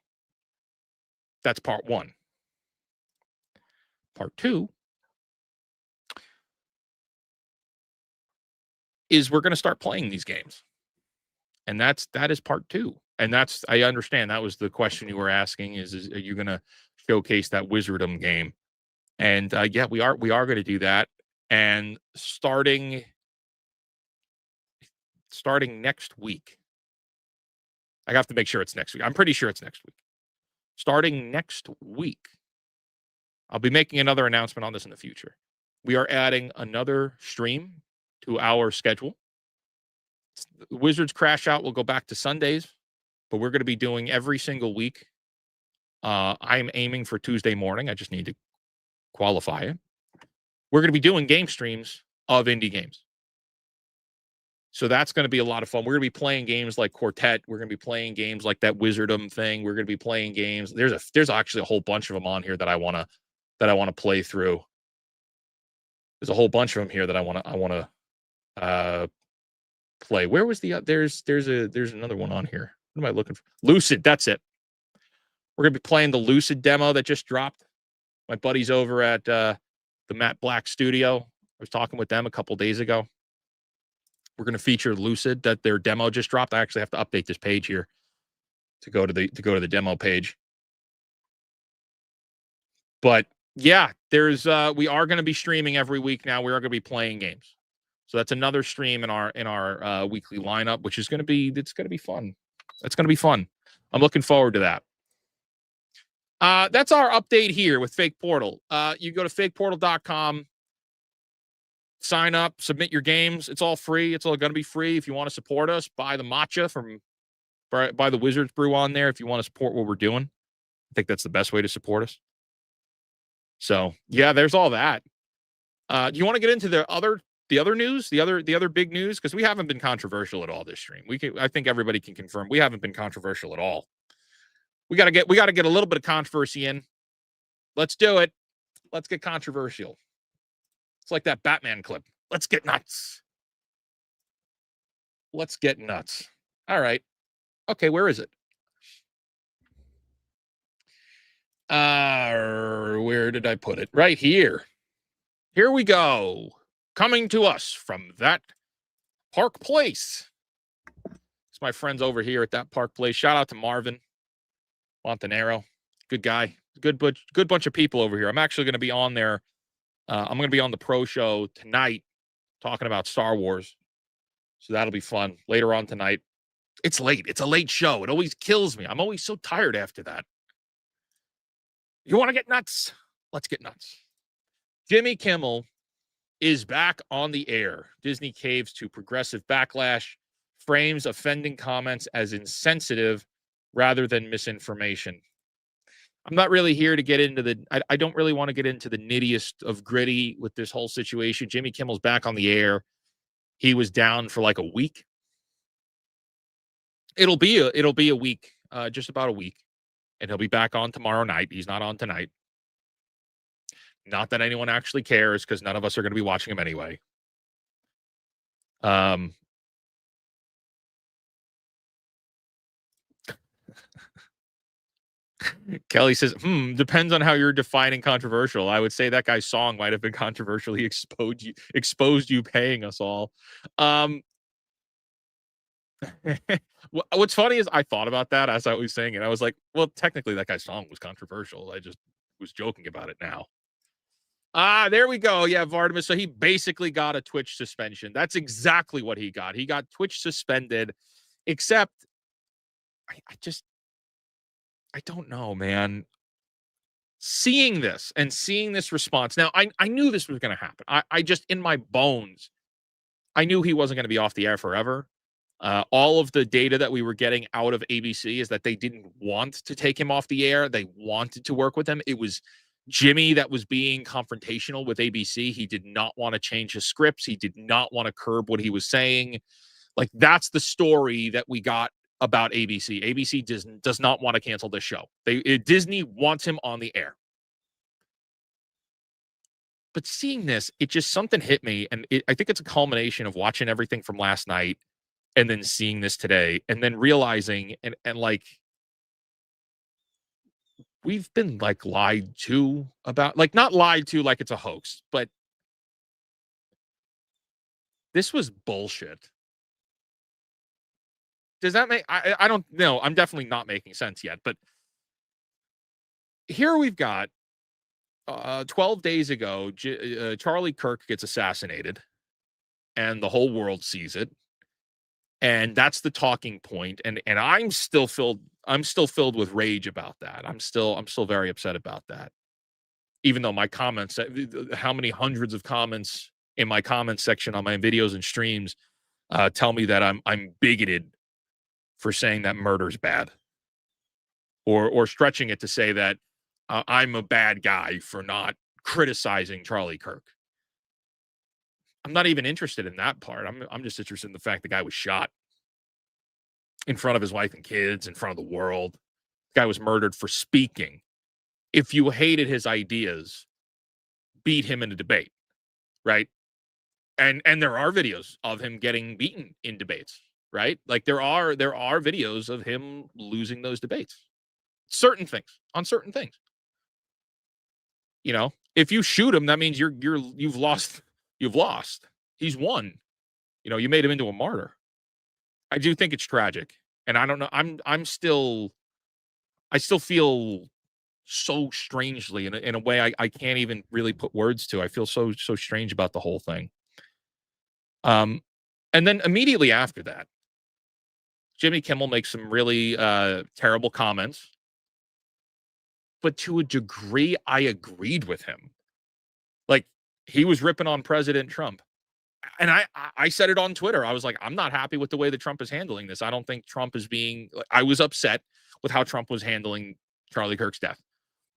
that's part one. Part two is we're going to start playing these games. And that is part two. And I understand that was the question you were asking is are you going to showcase that Wizardom game? And yeah, we are going to do that. And starting next week, I have to make sure it's next week. I'm pretty sure it's next week. Starting next week, I'll be making another announcement on this in the future. We are adding another stream to our schedule. Wizards Crash Out will go back to Sundays, but we're going to be doing every single week. I'm aiming for Tuesday morning. I just need to qualify it. We're going to be doing game streams of indie games. So that's going to be a lot of fun. We're going to be playing games like Quartet. We're going to be playing games like that Wizardom thing. We're going to be playing games. There's actually a whole bunch of them on here that I want to play through. There's a whole bunch of them here that I want to play. Where was there's another one on here. What am I looking for? Lucid, that's it. We're going to be playing the Lucid demo that just dropped. My buddies over at the Matt Black studio. I was talking with them a couple days ago. We're going to feature Lucid, that their demo just dropped. I actually have to update this page here to go to the demo page. But yeah, we are going to be streaming every week now. We are going to be playing games. So that's another stream in our weekly lineup, which is going to be fun. That's going to be fun. I'm looking forward to that. That's our update here with Fake Portal. You go to fakeportal.com, sign up, submit your games. It's all free. It's all going to be free. If you want to support us, buy the Matcha buy the Wizards Brew on there. If you want to support what we're doing, I think that's the best way to support us. So yeah, there's all that. Do you want to get into the other news, the other big news? Because we haven't been controversial at all this stream. I think everybody can confirm we haven't been controversial at all. We got to get a little bit of controversy in. Let's do it. Let's get controversial. It's like that Batman clip. Let's get nuts. Let's get nuts. All right. Okay, where is it? Where did I put it? Right here. Here we go. Coming to us from that Park Place. It's my friends over here at that Park Place. Shout out to Marvin Montanero. Good guy. Good bunch of people over here. I'm actually going to be on there. I'm going to be on the Pro Show tonight talking about Star Wars. So that'll be fun later on tonight. It's late. It's a late show. It always kills me. I'm always so tired after that. You want to get nuts? Let's get nuts. Jimmy Kimmel is back on the air. Disney caves to progressive backlash, frames offending comments as insensitive rather than misinformation. I'm not really here to get into I don't really want to get into the nittiest of gritty with this whole situation. Jimmy Kimmel's back on the air. He was down for like a week. It'll be a week, just about a week. And he'll be back on tomorrow night. He's not on tonight. Not that anyone actually cares, because none of us are going to be watching him anyway. Kelly says, depends on how you're defining controversial. I would say that guy's song might have been controversial. He exposed you paying us all. What's funny is I thought about that as I was saying it. I was like, well, technically that guy's song was controversial. I just was joking about it now. There we go. Yeah, Vardamus. So he basically got a Twitch suspension. That's exactly what he got. He got Twitch suspended, except I don't know, man. Seeing this response. Now, I knew this was going to happen. I just, in my bones, I knew he wasn't going to be off the air forever. All of the data that we were getting out of ABC is that they didn't want to take him off the air. They wanted to work with him. It was Jimmy that was being confrontational with ABC. He did not want to change his scripts. He did not want to curb what he was saying. Like, that's the story that we got about ABC. ABC does not want to cancel this show. Disney wants him on the air. But seeing this, it just, something hit me. And I think it's a culmination of watching everything from last night and then seeing this today and then realizing and like, we've been like lied to about, like, not lied to like it's a hoax, but this was bullshit. Does that make, I don't know. I'm definitely not making sense yet, but here we've got 12 days ago, Charlie Kirk gets assassinated and the whole world sees it. And that's the talking point. And I'm still filled with rage about that. I'm still very upset about that. Even though my comments, how many hundreds of comments in my comments section on my videos and streams tell me that I'm bigoted for saying that murder's bad, or stretching it to say that I'm a bad guy for not criticizing Charlie Kirk. I'm not even interested in that part. I'm just interested in the fact the guy was shot in front of his wife and kids, in front of the world. The guy was murdered for speaking. If you hated his ideas, beat him in a debate, right? And there are videos of him getting beaten in debates, right? Like, there are videos of him losing those debates. On certain things. You know, if you shoot him, that means you've lost. You've lost. He's won. You know, you made him into a martyr. I do think it's tragic. And I don't know. I still feel so strangely in a way I can't even really put words to. I feel so strange about the whole thing. And then immediately after that, Jimmy Kimmel makes some really terrible comments. But to a degree, I agreed with him. Like, he was ripping on President Trump. And I said it on Twitter. I was like, I'm not happy with the way that Trump is handling this. I don't think Trump is being, I was upset with how Trump was handling Charlie Kirk's death.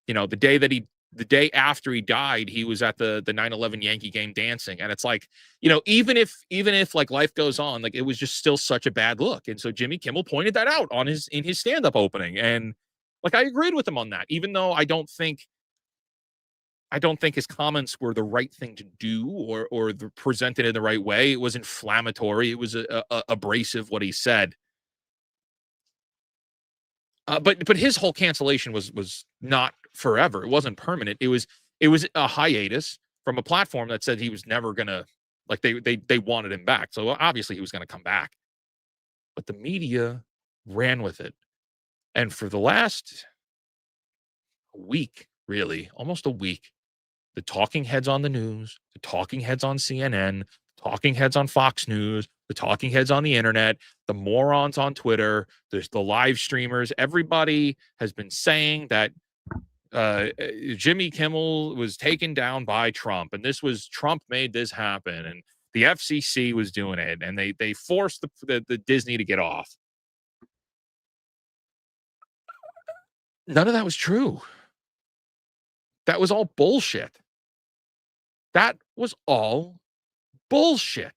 You know, the day after he died, he was at the 9/11 Yankee game dancing. And it's like, you know, even if like life goes on, like, it was just still such a bad look. And so Jimmy Kimmel pointed that out in his stand-up opening. And like, I agreed with him on that, even though I don't think his comments were the right thing to do or presented in the right way. It was inflammatory. It was abrasive what he said. But his whole cancellation was not forever. It wasn't permanent. It was a hiatus from a platform that said he was never gonna, like, they wanted him back. So obviously he was gonna come back. But the media ran with it. And for the last week, really, almost a week, the talking heads on the news, the talking heads on CNN, the talking heads on Fox News, the talking heads on the internet, the morons on Twitter, there's the live streamers, everybody has been saying that Jimmy Kimmel was taken down by Trump, and Trump made this happen, and the FCC was doing it, and they forced the Disney to get off. None of that was true. That was all bullshit. That was all bullshit.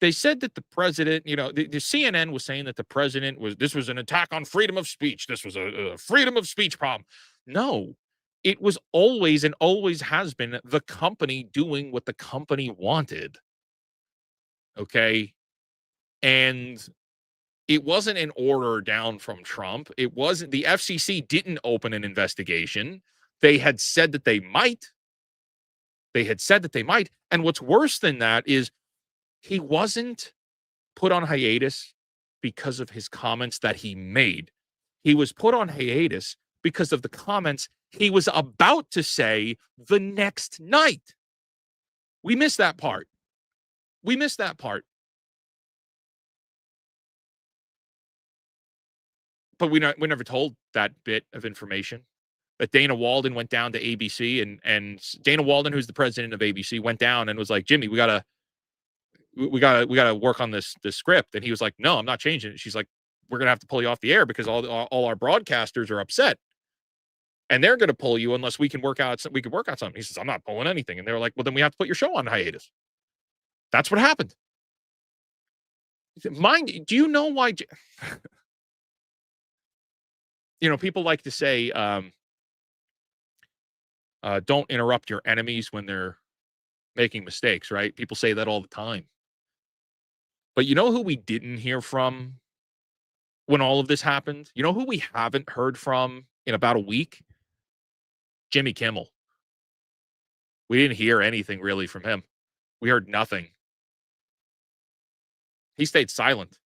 They said that the president, you know, the CNN was saying that the president this was an attack on freedom of speech. This was a freedom of speech problem. No, it was always and always has been the company doing what the company wanted. Okay. And It wasn't an order down from Trump. It wasn't, the FCC didn't open an investigation. They had said that they might. And what's worse than that is he wasn't put on hiatus because of his comments that he made. He was put on hiatus because of the comments he was about to say the next night. We missed that part. But we never told that bit of information. That Dana Walden went down to ABC, and Dana Walden, who's the president of ABC, went down and was like, Jimmy, we gotta work on this script. And he was like, no, I'm not changing it. She's like, we're gonna have to pull you off the air because all our broadcasters are upset, and they're gonna pull you unless we can work out something. He says, I'm not pulling anything. And they were like, well, then we have to put your show on hiatus. That's what happened. Do you know why? People like to say, don't interrupt your enemies when they're making mistakes, right? People say that all the time. But you know who we didn't hear from when all of this happened? You know who we haven't heard from in about a week? Jimmy Kimmel. We didn't hear anything really from him. We heard nothing. He stayed silent.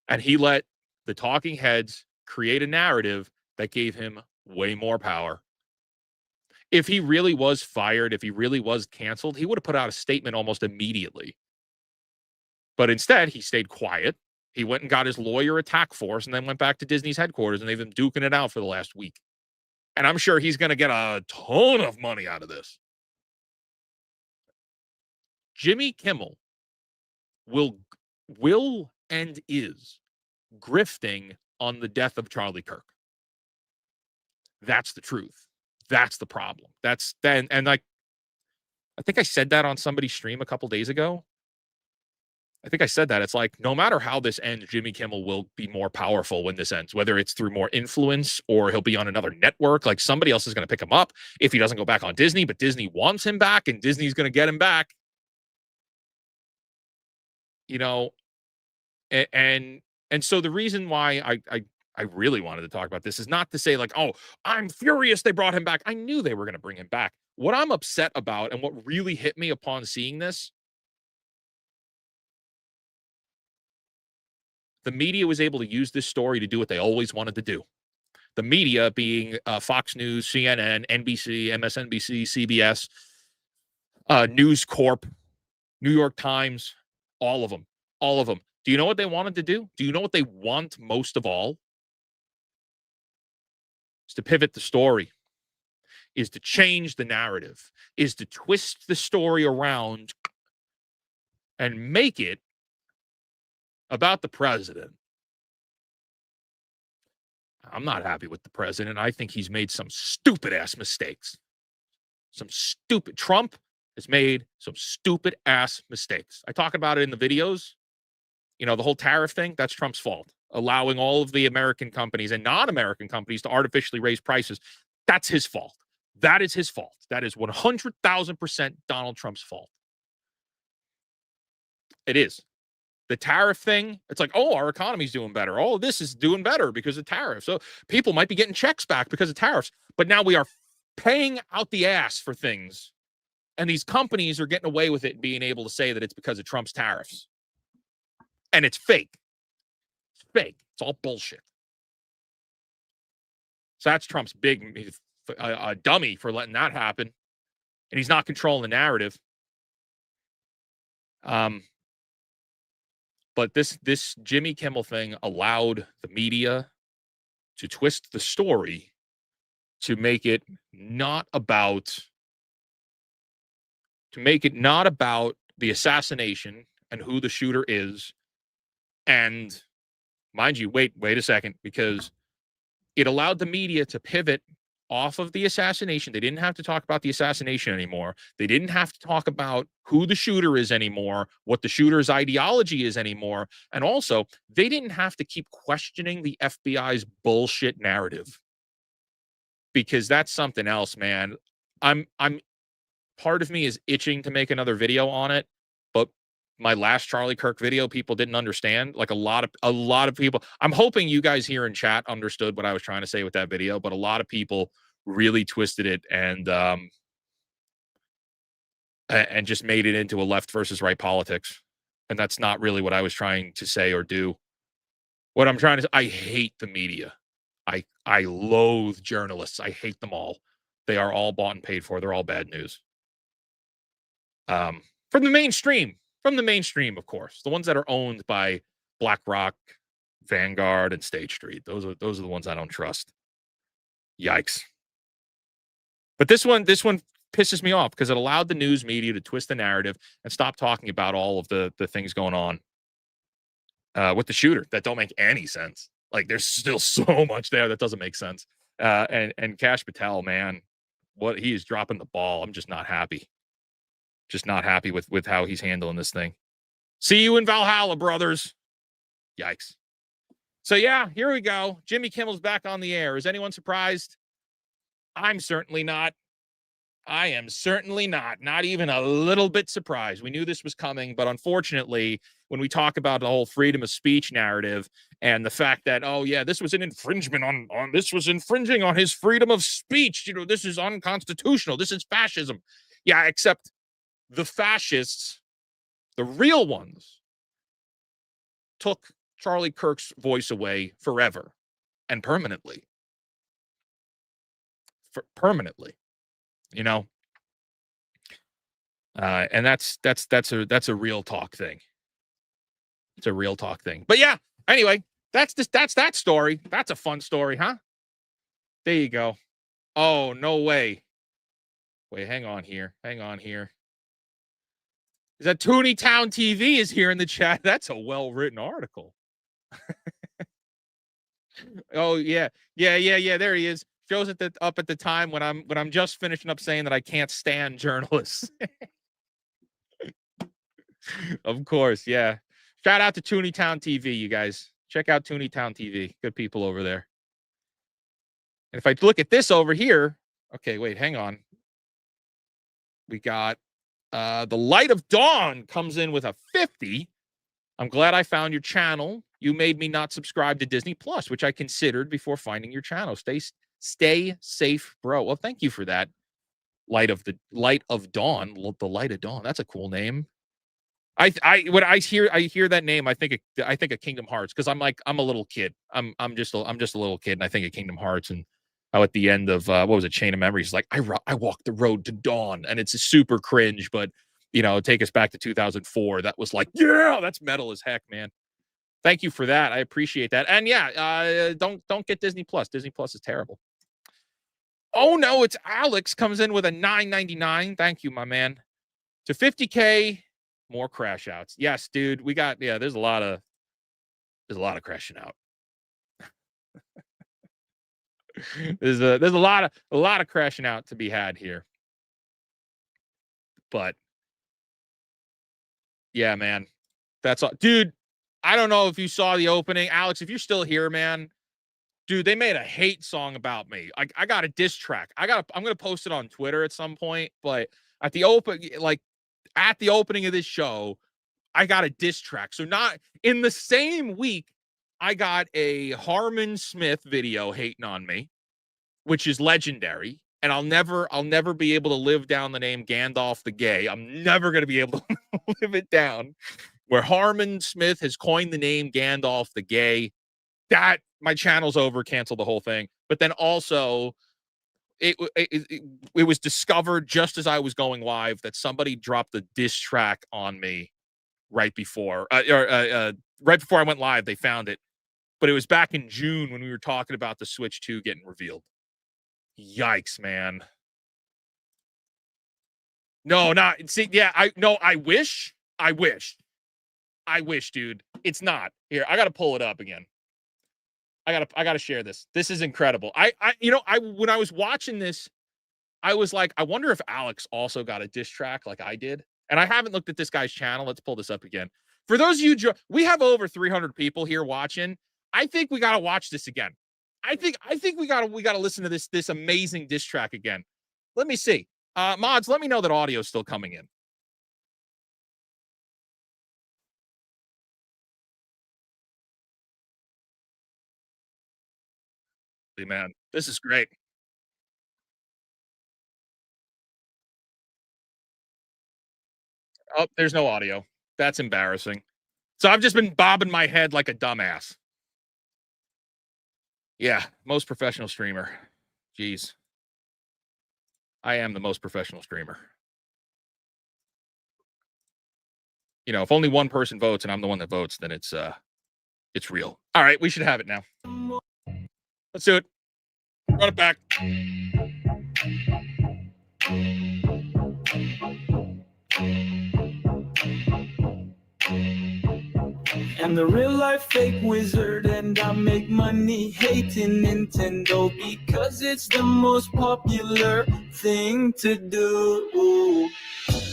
And he let the talking heads create a narrative that gave him way more power. If he really was fired, if he really was canceled, he would have put out a statement almost immediately. But instead, he stayed quiet. He went and got his lawyer attack force and then went back to Disney's headquarters, and they've been duking it out for the last week. And I'm sure he's going to get a ton of money out of this. Jimmy Kimmel will and is grifting on the death of Charlie Kirk. That's the truth. That's the problem. And I think I said that on somebody's stream a couple days ago. I think I said that. It's like, no matter how this ends, Jimmy Kimmel will be more powerful when this ends, whether it's through more influence or he'll be on another network. Like, somebody else is going to pick him up if he doesn't go back on Disney, but Disney wants him back and Disney's going to get him back. And so the reason why I really wanted to talk about this is not to say like, oh, I'm furious they brought him back. I knew they were going to bring him back. What I'm upset about and what really hit me upon seeing this, the media was able to use this story to do what they always wanted to do. The media being Fox News, CNN, NBC, MSNBC, CBS, News Corp, New York Times, all of them. Do you know what they wanted to do? Do you know what they want most of all? Is to pivot the story, is to change the narrative, is to twist the story around and make it about the president. I'm not happy with the president. I think he's made some stupid-ass mistakes. Trump has made some stupid-ass mistakes. I talk about it in the videos. The whole tariff thing, that's Trump's fault. Allowing all of the American companies and non-American companies to artificially raise prices, that's his fault. That is his fault. That is 100,000% Donald Trump's fault. It is. The tariff thing, it's like, oh, our economy's doing better. Oh, this is doing better because of tariffs. So people might be getting checks back because of tariffs. But now we are paying out the ass for things. And these companies are getting away with it, being able to say that it's because of Trump's tariffs. And it's fake. It's fake. It's all bullshit. So that's Trump's big dummy for letting that happen. And he's not controlling the narrative. But this Jimmy Kimmel thing allowed the media to twist the story to make it not about the assassination and who the shooter is. And mind you, wait a second, because it allowed the media to pivot off of the assassination. They didn't have to talk about the assassination anymore. They didn't have to talk about who the shooter is anymore, what the shooter's ideology is anymore. And also, they didn't have to keep questioning the FBI's bullshit narrative. Because that's something else, man. I'm part of me is itching to make another video on it, but my last Charlie Kirk video, people didn't understand. Like a lot of people. I'm hoping you guys here in chat understood what I was trying to say with that video, but a lot of people really twisted it and just made it into a left versus right politics. And that's not really what I was trying to say or do. What I'm trying to say, I hate the media. I loathe journalists. I hate them all. They are all bought and paid for. They're all bad news. From the mainstream, of course, the ones that are owned by BlackRock, Vanguard, and State Street. Those are the ones I don't trust. Yikes. But this one pisses me off because it allowed the news media to twist the narrative and stop talking about all of the things going on with the shooter that don't make any sense. Like there's still so much there that doesn't make sense. And Kash Patel, man, what he is dropping the ball. I'm just not happy. Just not happy with how he's handling this thing. See you in Valhalla, brothers. Yikes. So yeah, here we go. Jimmy Kimmel's back on the air. Is anyone surprised? I'm certainly not. I am certainly not even a little bit surprised. We knew this was coming, but unfortunately, when we talk about the whole freedom of speech narrative and the fact that, oh yeah, this was an infringement on this was infringing on his freedom of speech. You know, this is unconstitutional. This is fascism. Yeah, except the fascists, the real ones, took Charlie Kirk's voice away forever and permanently. Permanently. You know, and that's a real talk thing. It's a real talk thing. But yeah, anyway, that's that story. That's a fun story, huh? There you go. Oh, no way. Wait, hang on here. Is that Tooneytown TV is here in the chat? That's a well-written article. Oh yeah. There he is. Shows it up at the time when I'm just finishing up saying that I can't stand journalists. Of course, yeah. Shout out to Tooneytown TV, you guys. Check out Tooneytown TV. Good people over there. And if I look at this over here, okay, wait, hang on. We got the Light of Dawn comes in with a 50. I'm glad I found your channel. You made me not subscribe to Disney Plus, which I considered before finding your channel. Stay safe, bro. Well, thank you for that. Light of Dawn. The Light of Dawn. That's a cool name. When I hear that name, I think of Kingdom Hearts because I'm a little kid. I'm just a little kid, and I think of Kingdom Hearts and how at the end of what was it, Chain of Memories, like I walked the road to dawn, and it's a super cringe, but you know, take us back to 2004. That was like, yeah, that's metal as heck, man. Thank you for that. I appreciate that. And yeah, don't get Disney Plus. Disney Plus is terrible. Oh no, it's Alex comes in with a $9.99. Thank you, my man. To 50K, more crash outs. Yes, dude. We got there's a lot of crashing out. there's a lot of crashing out to be had here. But yeah, man. That's all. Dude, I don't know if you saw the opening. Alex, if you're still here, man. Dude, they made a hate song about me. I got a diss track. I'm gonna post it on Twitter at some point. But at the opening of this show, I got a diss track. So not in the same week, I got a Harmon Smith video hating on me, which is legendary. And I'll never be able to live down the name Gandalf the Gay. I'm never gonna be able to live it down. Where Harmon Smith has coined the name Gandalf the Gay. That my channel's over, cancel the whole thing. But then also, it was discovered just as I was going live that somebody dropped a diss track on me right before I went live. They found it, but it was back in June when we were talking about the Switch 2 getting revealed. Yikes, man. No, not see. Yeah, I wish, dude. It's not here. I got to pull it up again. I gotta share this. This is incredible. When I was watching this, I was like, I wonder if Alex also got a diss track like I did. And I haven't looked at this guy's channel. Let's pull this up again. For those of you, we have over 300 people here watching. I think we gotta watch this again. I think we gotta listen to this amazing diss track again. Let me see. Mods, let me know that audio is still coming in. Absolutely, man. This is great. Oh, there's no audio. That's embarrassing. So I've just been bobbing my head like a dumbass. Yeah, most professional streamer. Jeez. I am the most professional streamer. You know, if only one person votes and I'm the one that votes, then it's real. All right, we should have it now. Let's do it. Run it back. I'm the real life fake wizard, and I make money hating Nintendo because it's the most popular thing to do.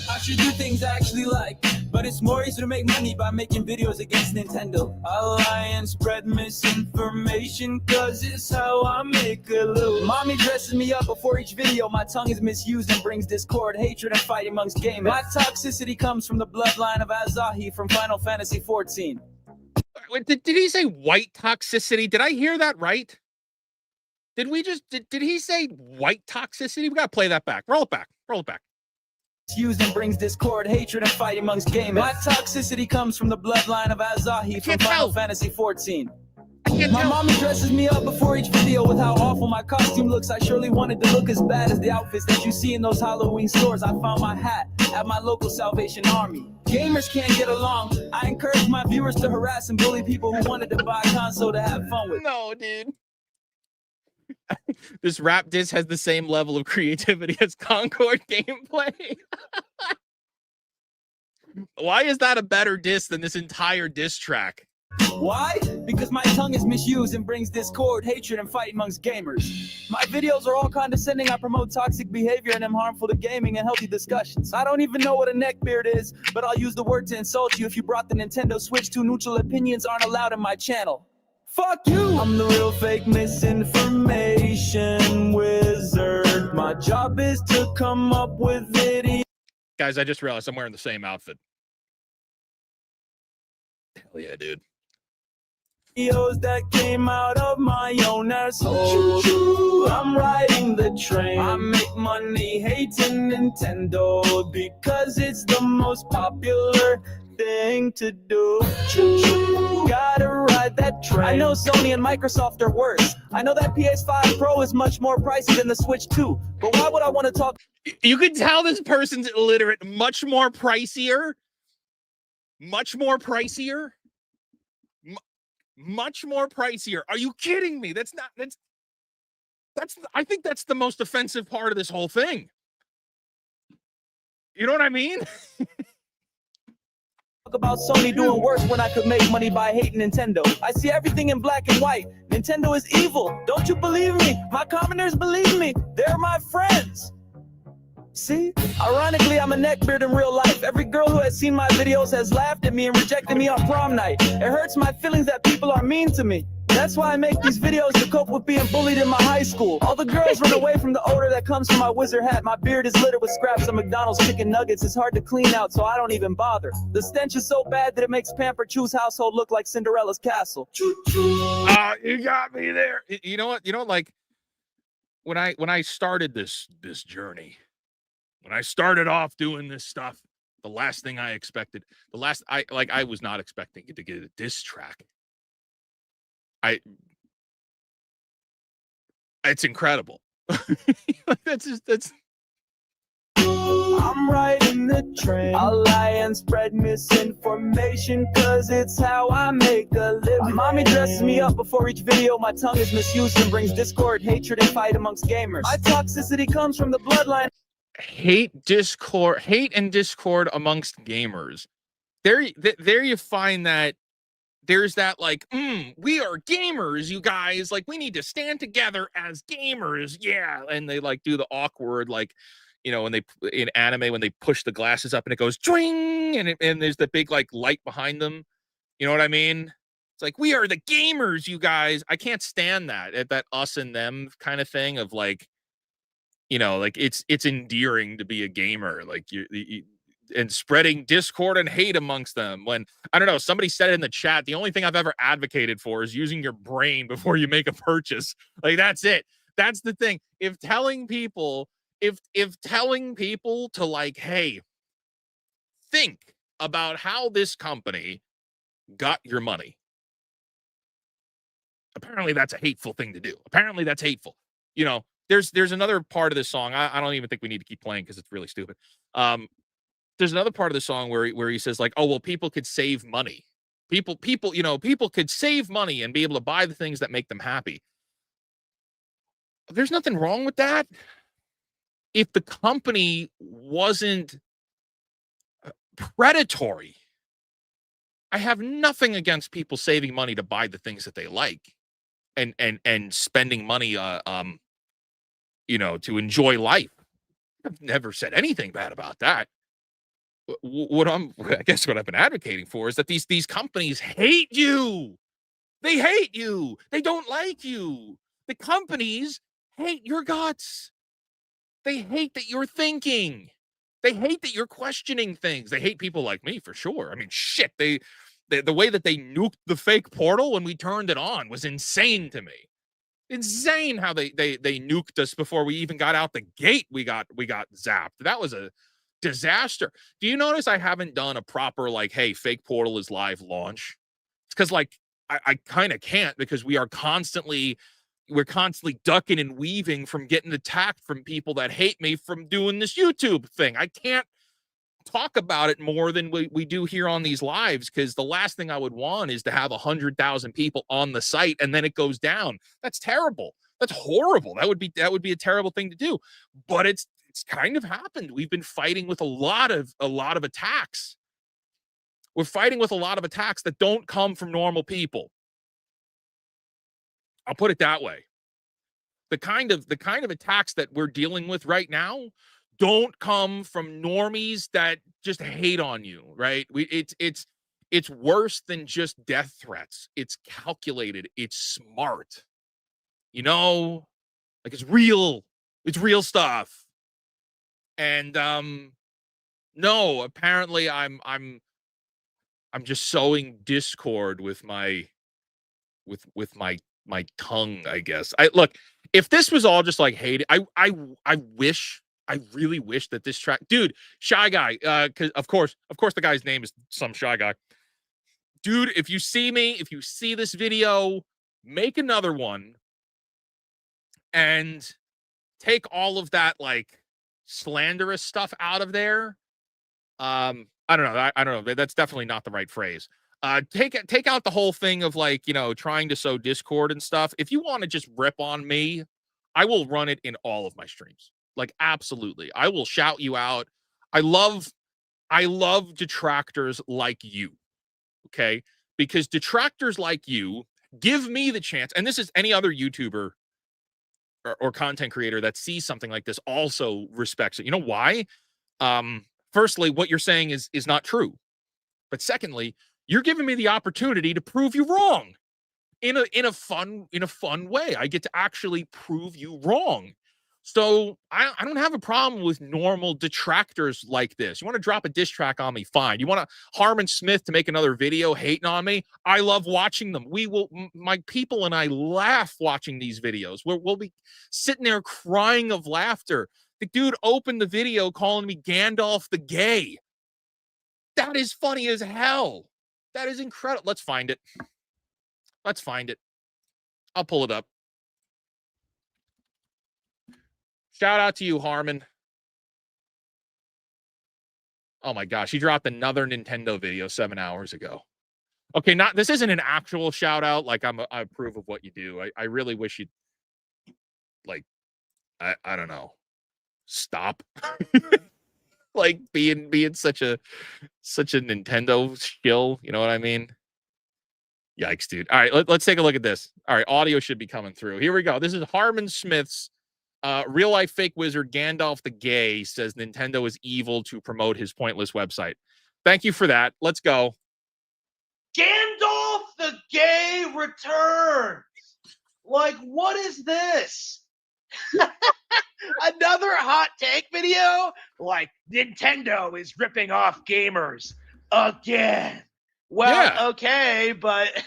I should do things I actually like, but it's more easy to make money by making videos against Nintendo. I lie and spread misinformation, cause it's how I make a look. Mommy dresses me up before each video. My tongue is misused and brings discord, hatred, and fight amongst gamers. My toxicity comes from the bloodline of Azahi from Final Fantasy XIV. Wait, did he say white toxicity? Did I hear that right? Did he say white toxicity? We gotta play that back. Roll it back. Roll it back. Used and brings discord, hatred, and fight amongst gamers. My toxicity comes from the bloodline of Azahi from Final Fantasy XIV. My mommy dresses me up before each video with how awful my costume looks. I surely wanted to look as bad as the outfits that you see in those Halloween stores. I found my hat at my local Salvation Army. Gamers can't get along. I encourage my viewers to harass and bully people who wanted to buy a console to have fun with. No, dude. This rap diss has the same level of creativity as Concord gameplay. Why is that a better diss than this entire diss track? Why? Because my tongue is misused and brings discord, hatred, and fight amongst gamers. My videos are all condescending. I promote toxic behavior and am harmful to gaming and healthy discussions. I don't even know what a neckbeard is, but I'll use the word to insult you if you brought the Nintendo Switch to. Neutral opinions aren't allowed in my channel. Fuck you! I'm the real fake misinformation wizard. My job is to come up with videos. Guys, I just realized I'm wearing the same outfit. Hell yeah, dude. That came out of my own asshole. I'm riding the train. I make money hating Nintendo because it's the most popular thing to do. Gotta ride that train. I know Sony and Microsoft are worse. I know that PS5 Pro is much more pricey than the Switch 2. But why would I want to talk? You can tell this person's illiterate. Much more pricier. Much more pricier. Much more pricier. Are you kidding me? That's I think that's the most offensive part of this whole thing. You know what I mean? About Sony doing worse when I could make money by hating Nintendo. I see everything in black and white. Nintendo is evil. Don't you believe me? My commoners believe me. They're my friends. See? Ironically, I'm a neckbeard in real life. Every girl who has seen my videos has laughed at me and rejected me on prom night. It hurts my feelings that people are mean to me. That's why I make these videos to cope with being bullied in my high school. All the girls run away from the odor that comes from my wizard hat. My beard is littered with scraps of McDonald's chicken nuggets. It's hard to clean out, so I don't even bother. The stench is so bad that it makes Pampered Chew's household look like Cinderella's castle. You got me there. You know what? Like when I started this journey, when I started off doing this stuff, the last thing I expected, I was not expecting it to get a diss track. It's incredible. that's I'm riding the train. I lie and spread misinformation cause it's how I make a living. Mommy dresses me up before each video. My tongue is misused and brings discord, hatred, and fight amongst gamers. My toxicity comes from the bloodline. Hate and discord amongst gamers. There you find that there's that like, we are gamers, you guys. Like, we need to stand together as gamers. Yeah. And they like do the awkward, like, you know, when they in anime, when they push the glasses up and it goes twing, and there's the big like light behind them. You know what I mean? It's like, we are the gamers, you guys. I can't stand that us and them kind of thing of like, you know, like it's endearing to be a gamer. Like spreading discord and hate amongst them. When, I don't know, somebody said it in the chat, the only thing I've ever advocated for is using your brain before you make a purchase. Like, that's it. That's the thing. If telling people to, like, hey, think about how this company got your money, apparently that's a hateful thing to do. Apparently that's hateful. You know, there's another part of this song. I don't even think we need to keep playing because it's really stupid. There's another part of the song where he says, like, oh, well, people could save money. People could save money and be able to buy the things that make them happy. There's nothing wrong with that. If the company wasn't predatory, I have nothing against people saving money to buy the things that they like and spending money, to enjoy life. I've never said anything bad about that. I guess what I've been advocating for is that these companies hate you. They hate you. They don't like you. The companies hate your guts. They hate that you're thinking. They hate that you're questioning things. They hate people like me, for sure. I mean, shit, the way that they nuked the fake portal when we turned it on was insane to me. Insane how they nuked us before we even got out the gate. We got zapped. That was a disaster. Do you notice I haven't done a proper, like, hey, fake portal is live launch? It's because, like, I kind of can't, because we're constantly ducking and weaving from getting attacked from people that hate me from doing this YouTube thing. I can't talk about it more than we do here on these lives, because the last thing I would want is to have 100,000 people on the site and then it goes down. That's terrible. That's horrible. That would be a terrible thing to do. But it's kind of happened. We've been fighting with a lot of attacks. We're fighting with a lot of attacks that don't come from normal people. I'll put it that way. The kind of attacks that we're dealing with right now don't come from normies that just hate on you, right? It's worse than just death threats. It's calculated. It's smart. Like, it's real. It's real stuff. And no, apparently I'm just sowing discord with my tongue, I guess. Look, if this was all just like hate, I really wish that this track, dude, Shy Guy, because of course the guy's name is some Shy Guy. Dude, if you see this video, make another one and take all of that, like, slanderous stuff out of there. I don't know. That's definitely not the right phrase. Take out the whole thing of, like, trying to sow discord and stuff. If you want to just rip on me, I will run it in all of my streams. Like, absolutely. I will shout you out. I love detractors like you. Okay? Because detractors like you give me the chance, and this is any other YouTuber or content creator that sees something like this also respects it. You know why? Firstly, what you're saying is not true. But secondly, you're giving me the opportunity to prove you wrong in a fun way. I get to actually prove you wrong. So I don't have a problem with normal detractors like this. You want to drop a diss track on me? Fine. You want Harmon Smith to make another video hating on me? I love watching them. My people and I laugh watching these videos. We'll be sitting there crying of laughter. The dude opened the video calling me Gandalf the Gay. That is funny as hell. That is incredible. Let's find it. I'll pull it up. Shout out to you, Harmon. Oh my gosh, he dropped another Nintendo video 7 hours ago. Okay, this isn't an actual shout out. Like, I approve of what you do. I really wish you'd, like, I don't know, stop. Like, being such a Nintendo shill. You know what I mean? Yikes, dude. All right, let's take a look at this. All right, audio should be coming through. Here we go. This is Harmon Smith's real life fake wizard Gandalf the Gay says Nintendo is evil to promote his pointless website. Thank you for that. Let's go. Gandalf the Gay returns. Like, what is this? Another hot take video? Like, Nintendo is ripping off gamers again. Well, Yeah. okay, but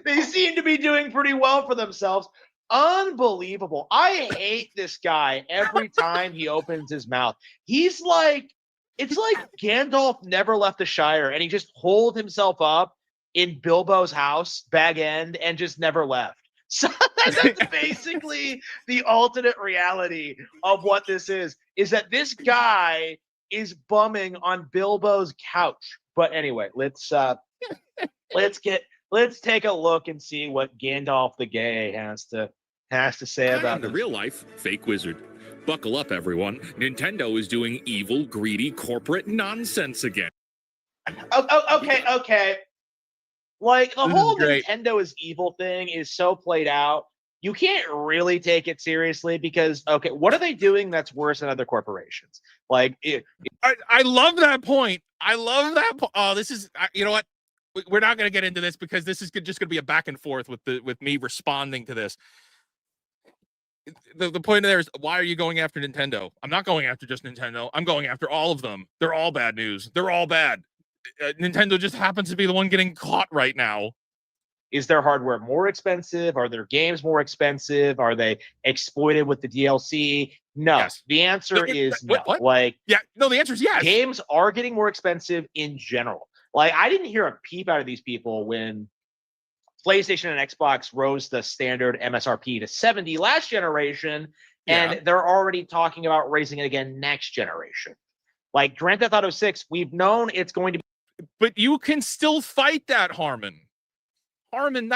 they seem to be doing pretty well for themselves. Unbelievable. I hate this guy every time he opens his mouth. He's like, it's like Gandalf never left the Shire and he just holed himself up in Bilbo's house, Bag End, and just never left. So that's basically the alternate reality of what this is that this guy is bumming on Bilbo's couch. But anyway, let's take a look and see what Gandalf the Gay has to say I about am the this. real life fake wizard. Buckle up, everyone. Nintendo is doing evil, greedy, corporate nonsense again. Okay. Like, the This whole is great. Nintendo is evil thing is so played out. You can't really take it seriously because, okay, what are they doing that's worse than other corporations? Like, I love that point. I love that. Oh, this is, you know what? We're not going to get into this because this is just going to be a back and forth with me responding to this. The point there is, why are you going after Nintendo? I'm not going after just Nintendo. I'm going after all of them. They're all bad news. They're all bad. Nintendo just happens to be the one getting caught right now. is their hardware more expensive? Are their games more expensive? Are they exploited with the DLC? No. Yes. The answer is no. What? Like, yeah, no, the answer is yes. Games are getting more expensive in general. Like, I didn't hear a peep out of these people when PlayStation and Xbox rose the standard MSRP to $70 last generation, and they're already talking about raising it again next generation. Like, Grand Theft Auto 6, we've known it's going to be. But you can still fight that, Harmon. Harmon,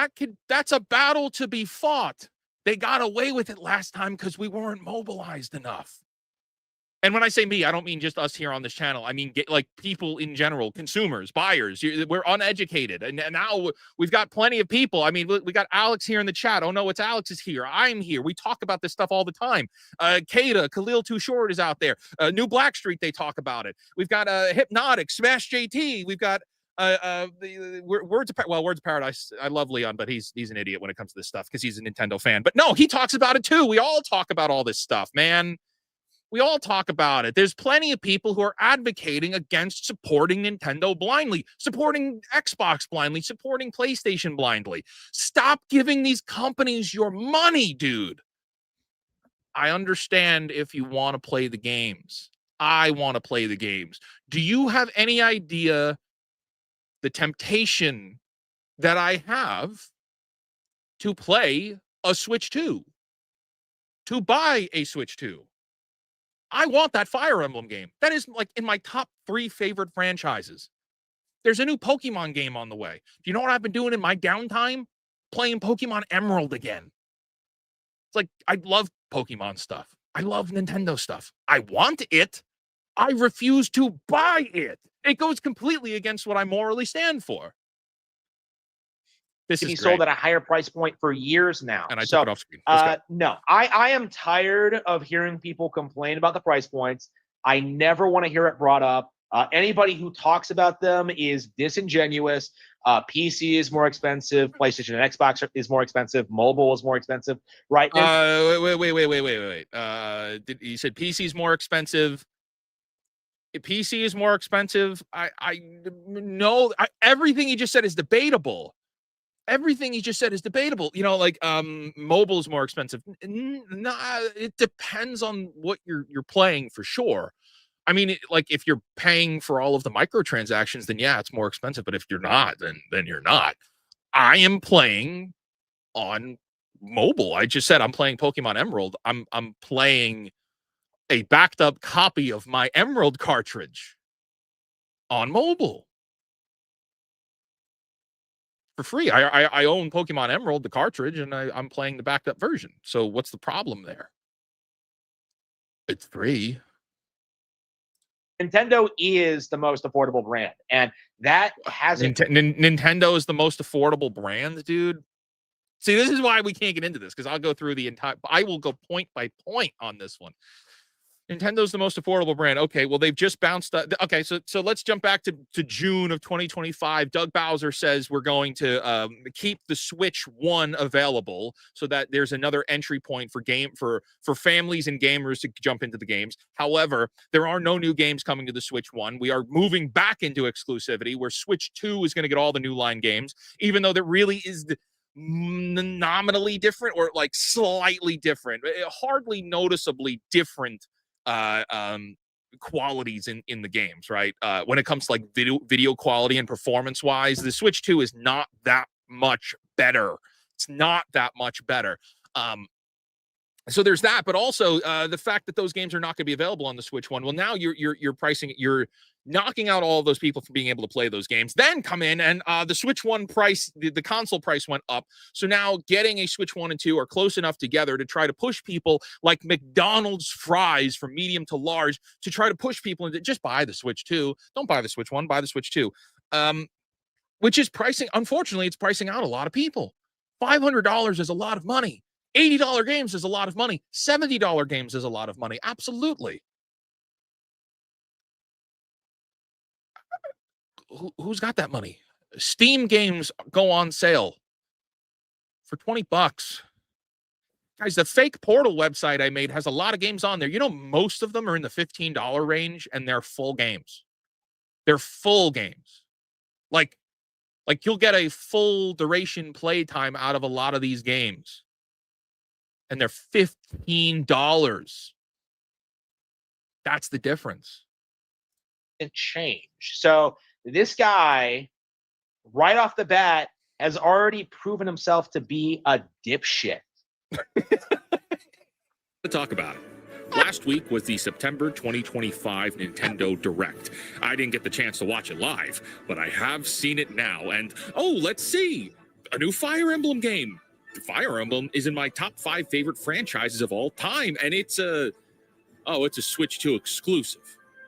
that's a battle to be fought. They got away with it last time because we weren't mobilized enough. And when I say me, I don't mean just us here on this channel. I mean, like, people in general, consumers, buyers. We're uneducated. And now we've got plenty of people. I mean, we got Alex here in the chat. Oh, no, it's Alex is here. I'm here. We talk about this stuff all the time. Kada, Khalil Too Short is out there. New Blackstreet, they talk about it. We've got Hypnotic, Smash JT. We've got Words of Paradise. I love Leon, but he's an idiot when it comes to this stuff because he's a Nintendo fan. But no, he talks about it too. We all talk about all this stuff, man. We all talk about it. There's plenty of people who are advocating against supporting Nintendo blindly, supporting Xbox blindly, supporting PlayStation blindly. Stop giving these companies your money, dude. I understand if you want to play the games. I want to play the games. Do you have any idea the temptation that I have to play a Switch 2? To buy a Switch 2? I want that Fire Emblem game. That is like in my top 3 favorite franchises. There's a new Pokemon game on the way. Do you know what I've been doing in my downtime? Playing Pokemon Emerald again. It's like, I love Pokemon stuff. I love Nintendo stuff. I want it. I refuse to buy it. It goes completely against what I morally stand for. This to is be great. sold at a higher price point for years now. And I took it off screen. No, I am tired of hearing people complain about the price points. I never want to hear it brought up. Anybody who talks about them is disingenuous. PC is more expensive. PlayStation and Xbox is more expensive. Mobile is more expensive. Right? Wait. You said PC is more expensive. PC is more expensive. Everything you just said is debatable. Everything you just said is debatable. You know, like mobile is more expensive. It depends on what you're playing for sure. I mean, like if you're paying for all of the microtransactions, then yeah, it's more expensive. But if you're not, then you're not. I am playing on mobile. I just said I'm playing Pokemon Emerald. I'm playing a backed up copy of my Emerald cartridge on mobile. For free. I own Pokemon Emerald, the cartridge, and I'm playing the backed up version. So what's the problem there? It's free. Nintendo is the most affordable brand, and that hasn't. Nintendo is the most affordable brand, dude. See, this is why we can't get into this because I'll go through the entire. I will go point by point on this one. Nintendo's the most affordable brand. Okay, well, they've just bounced. Okay, so let's jump back to June of 2025. Doug Bowser says we're going to keep the Switch 1 available so that there's another entry point for families and gamers to jump into the games. However, there are no new games coming to the Switch 1. We are moving back into exclusivity, where Switch 2 is going to get all the new line games, even though there really is nominally different or like slightly different, hardly noticeably different qualities in the games, right? When it comes to like video quality and performance wise, the Switch 2 is not that much better. It's not that much better. So there's that, but also the fact that those games are not going to be available on the Switch 1. Well, now you're pricing, you're knocking out all of those people from being able to play those games. Then come in and the Switch 1 price, the console price went up. So now getting a Switch 1 and 2 are close enough together to try to push people like McDonald's fries from medium to large to try to push people into just buy the Switch 2. Don't buy the Switch 1, buy the Switch 2. Which is pricing, unfortunately, it's pricing out a lot of people. $500 is a lot of money. $80 games is a lot of money. $70 games is a lot of money. Absolutely. Who's got that money? Steam games go on sale for $20. Guys, the fake Portal website I made has a lot of games on there. You know, most of them are in the $15 range, and they're full games. They're full games. Like you'll get a full duration playtime out of a lot of these games. And they're $15. That's the difference. And change. So this guy, right off the bat, has already proven himself to be a dipshit. To talk about it. Last week was the September 2025 Nintendo Direct. I didn't get the chance to watch it live, but I have seen it now. And, let's see. A new Fire Emblem game. Fire Emblem is in my top 5 favorite franchises of all time, and it's a Switch 2 exclusive.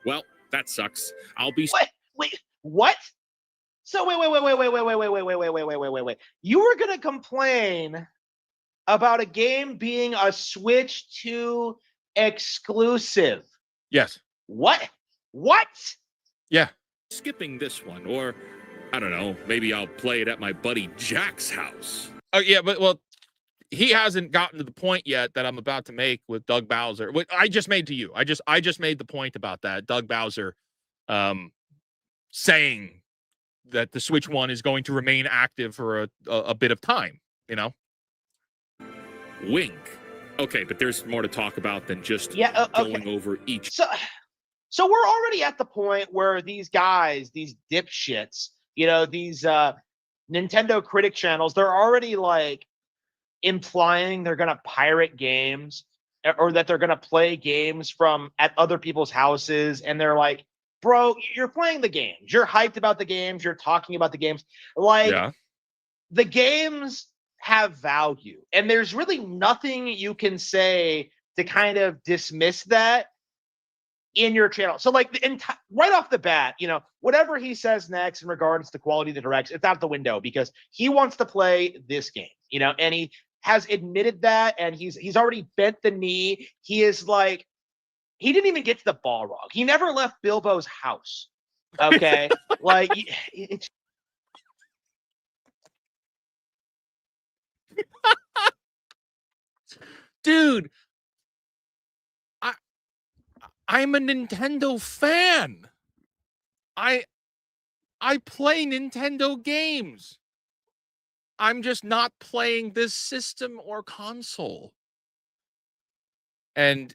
Well, that sucks. I'll be What? So wait. You were gonna complain about a game being a Switch 2 exclusive. Yes. What? Yeah. Skipping this one, or I don't know, maybe I'll play it at my buddy Jack's house. Oh yeah, but he hasn't gotten to the point yet that I'm about to make with Doug Bowser. What I just made to you. I just made the point about that. Doug Bowser saying that the Switch 1 is going to remain active for a bit of time, you know? Wink. Okay, but there's more to talk about than just going over each. So we're already at the point where these guys, these dipshits, you know, these Nintendo critic channels, they're already like implying they're going to pirate games or that they're going to play games from at other people's houses. And they're like, bro, you're playing the games. You're hyped about the games. You're talking about the games. Like, the games have value. And there's really nothing you can say to kind of dismiss that in your channel. So like right off the bat, you know, whatever he says next in regards to quality of the directs, it's out the window because he wants to play this game, you know, and he has admitted that, and he's already bent the knee. He is like, he didn't even get to the Balrog. He never left Bilbo's house. Okay. Like it's dude, I'm a Nintendo fan. I play Nintendo games. I'm just not playing this system or console. And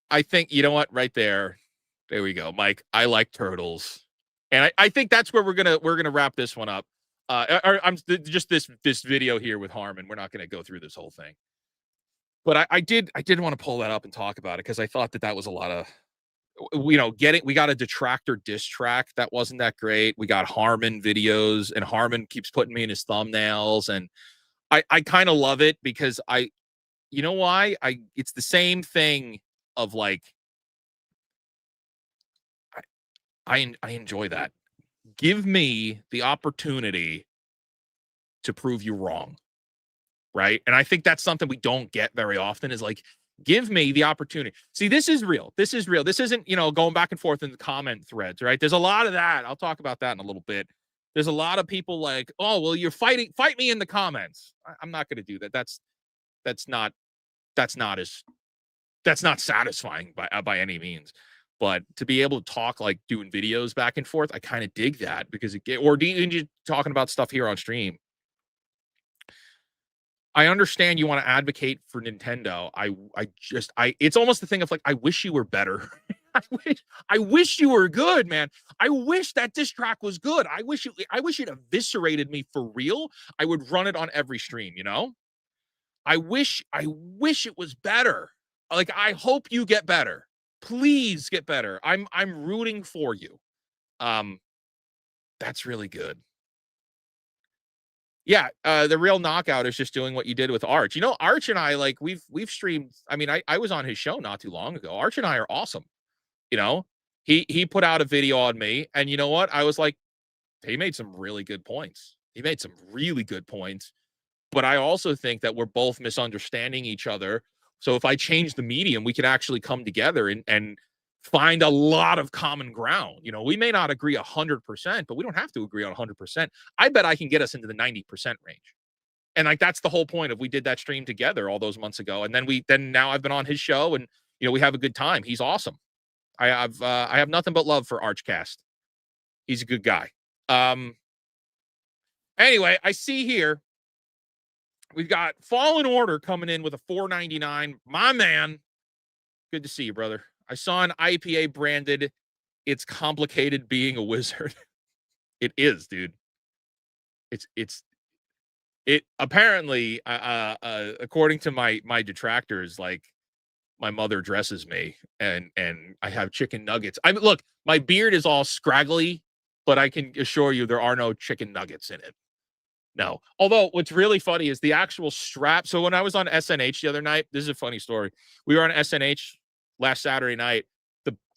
I think, you know what, right there we go, Mike. I like turtles. And I think that's where we're gonna wrap this one up. I'm just this video here with Harmon. We're not gonna go through this whole thing. But I did want to pull that up and talk about it because I thought that was a lot of, you know, we got a detractor diss track that wasn't that great. We got Harmon videos, and Harmon keeps putting me in his thumbnails, and I kind of love it because you know why? It's the same thing of like, I enjoy that. Give me the opportunity to prove you wrong. Right. And I think that's something we don't get very often is like, Give me the opportunity. See, this is real. This is real. This isn't, going back and forth in the comment threads, right? There's a lot of that. I'll talk about that in a little bit. There's a lot of people like, oh, well, you're fight me in the comments. I'm not going to do that. That's not satisfying by any means. But to be able to talk like doing videos back and forth, I kind of dig that because or even just talking about stuff here on stream. I understand you want to advocate for Nintendo. It's almost the thing of like, I wish you were better. I wish you were good, man. I wish that diss track was good. I wish it eviscerated me for real. I would run it on every stream, I wish it was better. Like, I hope you get better. Please get better. I'm rooting for you. That's really good. Yeah, the real knockout is just doing what you did with Arch. Arch and I, like, we've streamed. I mean, I was on his show not too long ago. Arch and I are awesome. He put out a video on me, and you know what? I was like, he made some really good points. But I also think that we're both misunderstanding each other. So if I change the medium, we can actually come together and find a lot of common ground. We may not agree 100%, but we don't have to agree on 100%. I bet I can get us into the 90% range. And like, that's the whole point of we did that stream together all those months ago. And then now I've been on his show and, we have a good time. He's awesome. I have nothing but love for Archcast. He's a good guy. Anyway, I see here we've got Fallen Order coming in with a $4.99. My man. Good to see you, brother. I saw an IPA branded. It's complicated being a wizard. It is, dude. It apparently, according to my detractors, like, my mother dresses me and I have chicken nuggets. Look, my beard is all scraggly, but I can assure you there are no chicken nuggets in it. No. Although what's really funny is the actual strap. So when I was on SNH the other night, this is a funny story. We were on SNH last Saturday night.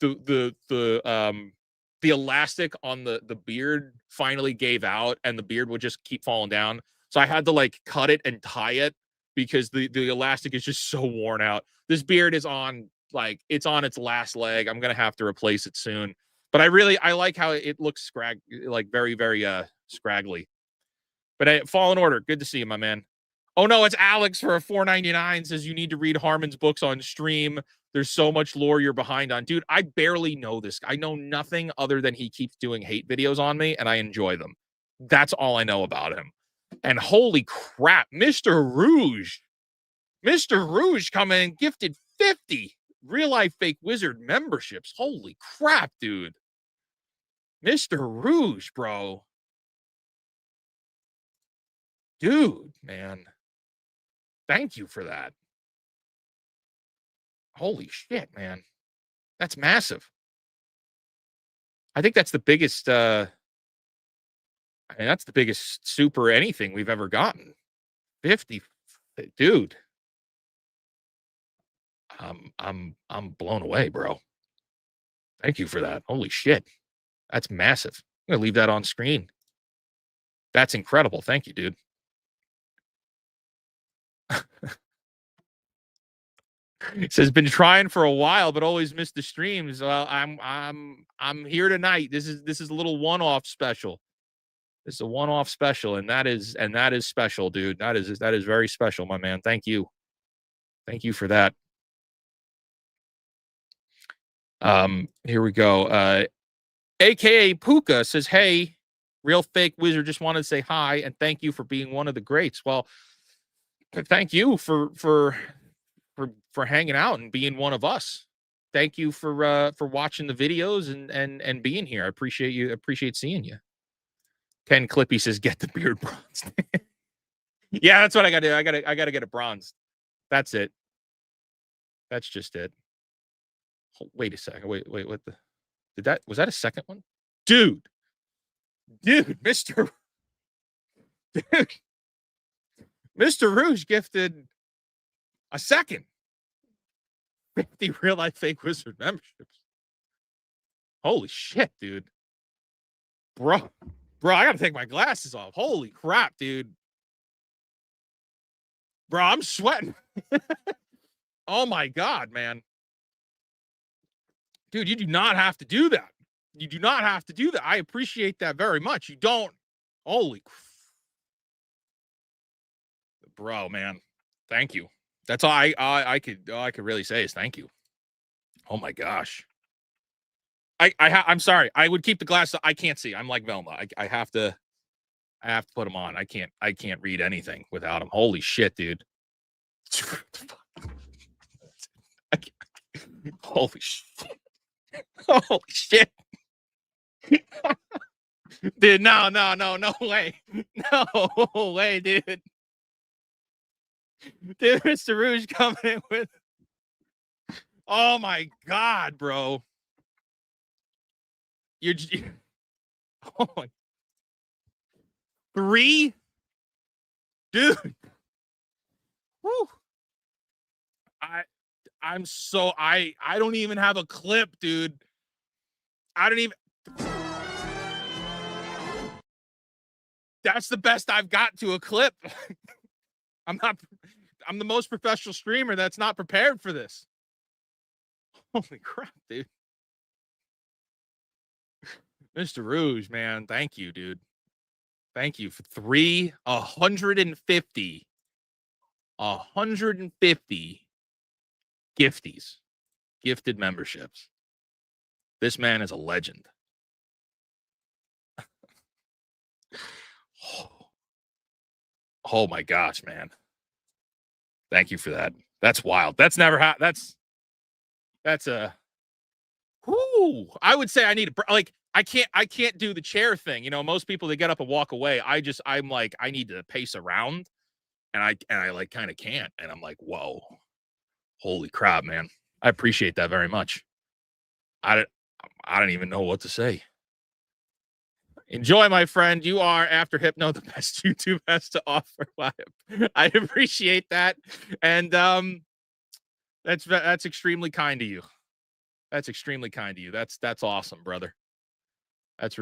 The elastic on the beard finally gave out and the beard would just keep falling down. So I had to like cut it and tie it because the elastic is just so worn out. This beard is on it's on its last leg. I'm going to have to replace it soon. But I like how it looks very, very scraggly. But Fallen Order, good to see you, my man. Oh no, it's Alex for a $4.99 says you need to read Harmon's books on stream. There's so much lore you're behind on. Dude, I barely know this. I know nothing other than he keeps doing hate videos on me and I enjoy them. That's all I know about him. And holy crap, Mr. Rouge coming in, gifted 50 Real Life Fake Wizard memberships. Holy crap, dude. Mr. Rouge, bro. Dude, man. Thank you for that. Holy shit, man. That's massive. I think that's the biggest that's the biggest super anything we've ever gotten. 50, dude. I'm blown away, bro. Thank you for that. Holy shit. That's massive. I'm gonna leave that on screen. That's incredible. Thank you, dude. It says been trying for a while, but always missed the streams. Well, I'm here tonight. This is a little one-off special. This is a one-off special, and that is special, dude. That is very special, my man. Thank you. Thank you for that. Here we go. AKA Puka says, hey, Real Fake Wizard, just wanted to say hi and thank you for being one of the greats. Well, thank you for hanging out and being one of us. Thank you for watching the videos and being here. I appreciate you. Appreciate seeing you. Ken Clippy says, get the beard bronzed. Yeah, that's what I gotta do. I gotta get it bronzed. That's it. That's just it. Wait a second. Wait, what was that a second one? Dude, Mr. Rouge gifted a second 50 Real Life Fake Wizard memberships. Holy shit, dude. Bro, I gotta take my glasses off. Holy crap, dude. Bro, I'm sweating. Oh my God, man. Dude, you do not have to do that. You do not have to do that. I appreciate that very much. You don't. Holy bro, man. Thank you. That's all I could really say is thank you. Oh my gosh. I'm sorry. I would keep the glasses. I can't see. I'm like Velma. I have to put them on. I can't read anything without them. Holy shit, dude. Holy shit. Holy shit. Dude, no way. No way, dude. Dude, Mr. Rouge coming in with. Oh my God, bro. You're. Oh my. 3? Dude. Woo. I'm so I don't even have a clip, dude. I don't even. That's the best I've got to a clip. I'm the most professional streamer that's not prepared for this. Holy crap, dude. Mr. Rouge, man. Thank you, dude. Thank you for 150 gifties, gifted memberships. This man is a legend. Oh my gosh, man. Thank you for that. That's wild. That's never happened. That's a whoo. I would say I need to like I can't do the chair thing. You know, most people they get up and walk away. I'm like I need to pace around and I like kind of can't. And I'm like, whoa. Holy crap, man. I appreciate that very much. I don't even know what to say. Enjoy, my friend. You are, after Hypno, the best YouTube has to offer. I appreciate that. And that's extremely kind of you. That's extremely kind of you. That's awesome, brother. That's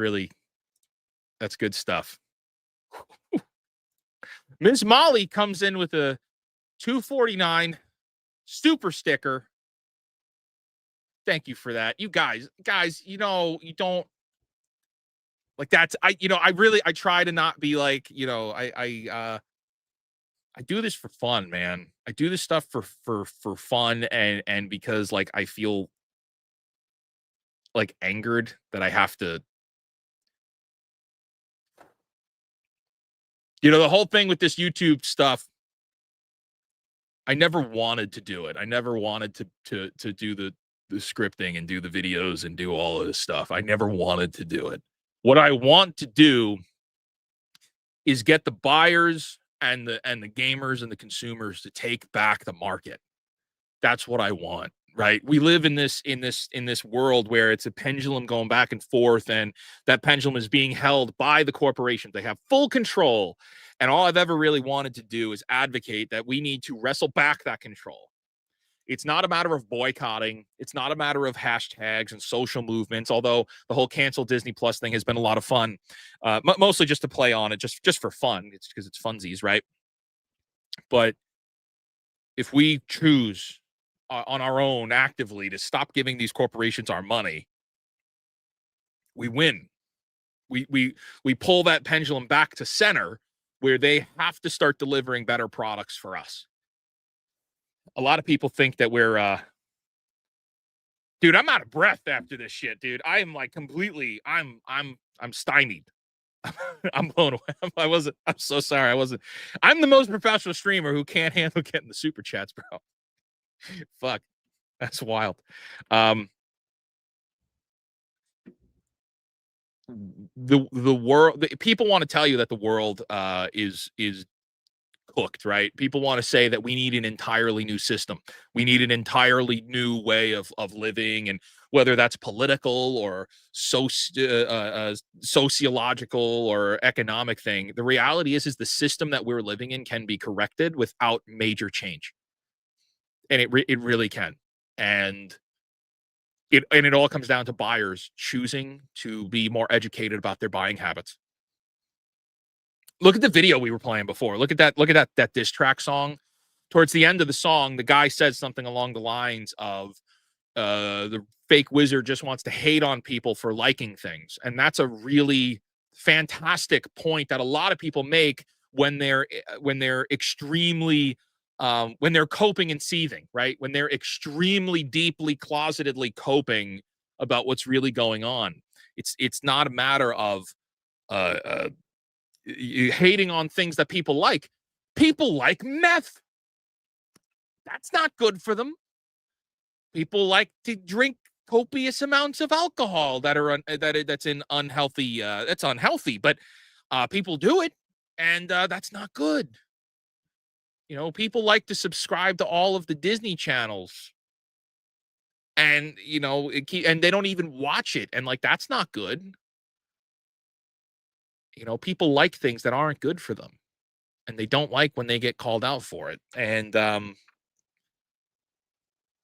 good stuff. Ms. Molly comes in with a $2.49 super sticker. Thank you for that. You guys, you know, you don't like that's I try to not be like, you know, I do this for fun, man. I do this stuff for fun and because like I feel like angered that I have to, you know, the whole thing with this YouTube stuff. I never wanted to do it. I never wanted to do the scripting and do the videos and do all of this stuff. I never wanted to do it. What I want to do is get the buyers and the gamers and the consumers to take back the market. That's what I want, right? We live in this world where it's a pendulum going back and forth, and that pendulum is being held by the corporations. They have full control. And all I've ever really wanted to do is advocate that we need to wrestle back that control. It's not a matter of boycotting. It's not a matter of hashtags and social movements, although the whole cancel Disney Plus thing has been a lot of fun, mostly just to play on it, just for fun. It's because it's funsies, right? But if we choose on our own actively to stop giving these corporations our money, we win. We pull that pendulum back to center where they have to start delivering better products for us. A lot of people think that we're dude, I'm out of breath after this shit, dude. I am like completely I'm stymied. I'm blown away. I'm so sorry. I'm the most professional streamer who can't handle getting the super chats, bro. Fuck. That's wild. The world, people want to tell you that the world is cooked, right? People want to say that we need an entirely new system. We need an entirely new way of living, and whether that's political or sociological or economic thing, the reality is the system that we're living in can be corrected without major change. And it really can. And it all comes down to buyers choosing to be more educated about their buying habits. Look at the video we were playing before. Look at that diss track song towards the end of the song, the guy says something along the lines of the fake wizard just wants to hate on people for liking things. And that's a really fantastic point that a lot of people make when they're extremely when they're coping and seething, right? When they're extremely deeply closetedly coping about what's really going on. It's not a matter of hating on things that people like. People like meth. That's not good for them. People like to drink copious amounts of alcohol that's in unhealthy. That's unhealthy, but people do it, and that's not good. You know, people like to subscribe to all of the Disney channels, and you know, and they don't even watch it, and like that's not good. You know, people like things that aren't good for them, and they don't like when they get called out for it. And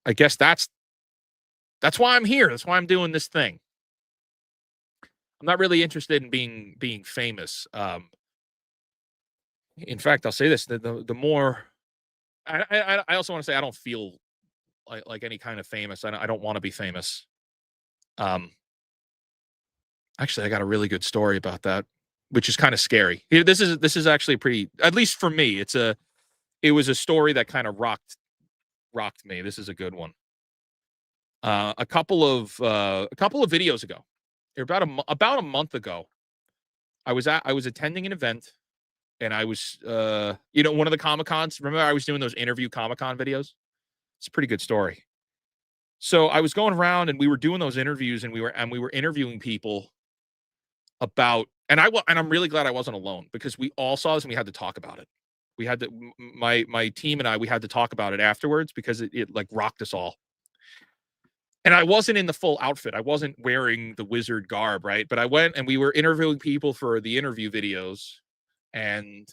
I guess that's why I'm here. That's why I'm doing this thing. I'm not really interested in being famous. In fact, I'll say this: the more I also want to say I don't feel like any kind of famous. I don't want to be famous. Actually, I got a really good story about that, which is kind of scary. This is actually pretty. At least for me, it was a story that kind of rocked me. This is a good one. A couple of videos ago, or about a month ago, I was attending an event, and I was one of the Comic-Cons. Remember, I was doing those interview Comic-Con videos. It's a pretty good story. So I was going around, and we were doing those interviews, and we were interviewing people about, and I'm really glad I wasn't alone, because we all saw this and we had to talk about it. We had to, my team and we had to talk about it afterwards, because it like rocked us all. And I wasn't in the full outfit. I wasn't wearing the wizard garb, right? But I went and we were interviewing people for the interview videos, and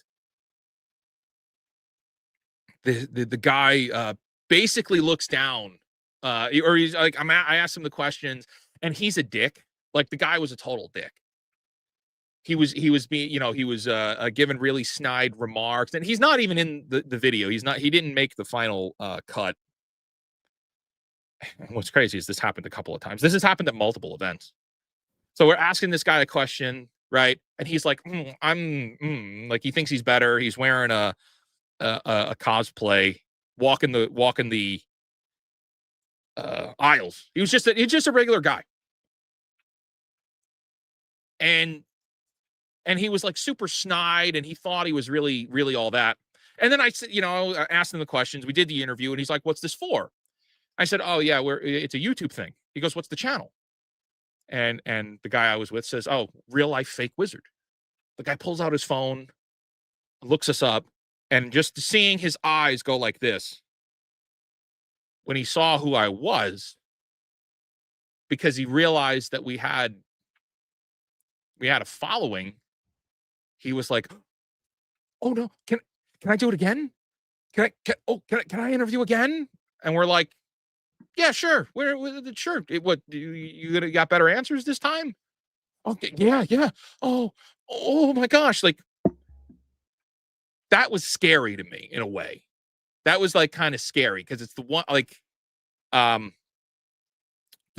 the guy basically looks down, or he's like, I asked him the questions, and he's a dick. Like, the guy was a total dick. He was being, he was given really snide remarks, and he's not even in the video. He didn't make the final cut. What's crazy is this happened a couple of times. This has happened at multiple events. So we're asking this guy a question, right? And he's like, like, he thinks he's better. He's wearing a cosplay, walking the aisles. He's just a regular guy. And he was like super snide, and he thought he was really, really all that. And then I said, I asked him the questions. We did the interview, and he's like, "What's this for?" I said, "Oh yeah, it's a YouTube thing." He goes, "What's the channel?" And the guy I was with says, "Oh, Real Life Fake Wizard." The guy pulls out his phone, looks us up, and just seeing his eyes go like this when he saw who I was, because he realized that we had a following, he was like, "Oh no, can I do it again? Can I interview again?" And we're like, "Yeah, sure. Sure. What, you got better answers this time?" "Okay, yeah. Oh my gosh!" Like, that was scary to me in a way. That was like kind of scary, because it's the one, like, the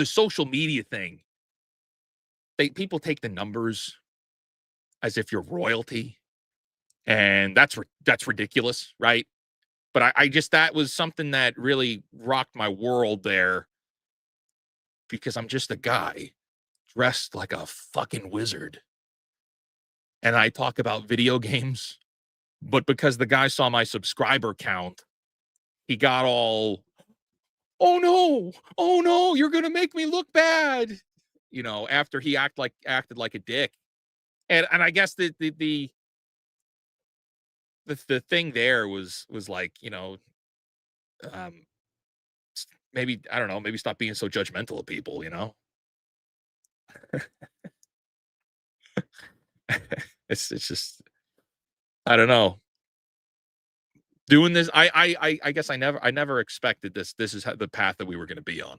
social media thing. People take the numbers as if you're royalty, and that's ridiculous, right? But I just, that was something that really rocked my world there, because I'm just a guy dressed like a fucking wizard, and I talk about video games. But because the guy saw my subscriber count, he got all, oh no, you're gonna make me look bad, after he acted like a dick. And I guess the thing there was like, maybe, I don't know, maybe stop being so judgmental of people, it's just, I don't know. Doing this, I guess I never expected this. This is the path that we were going to be on.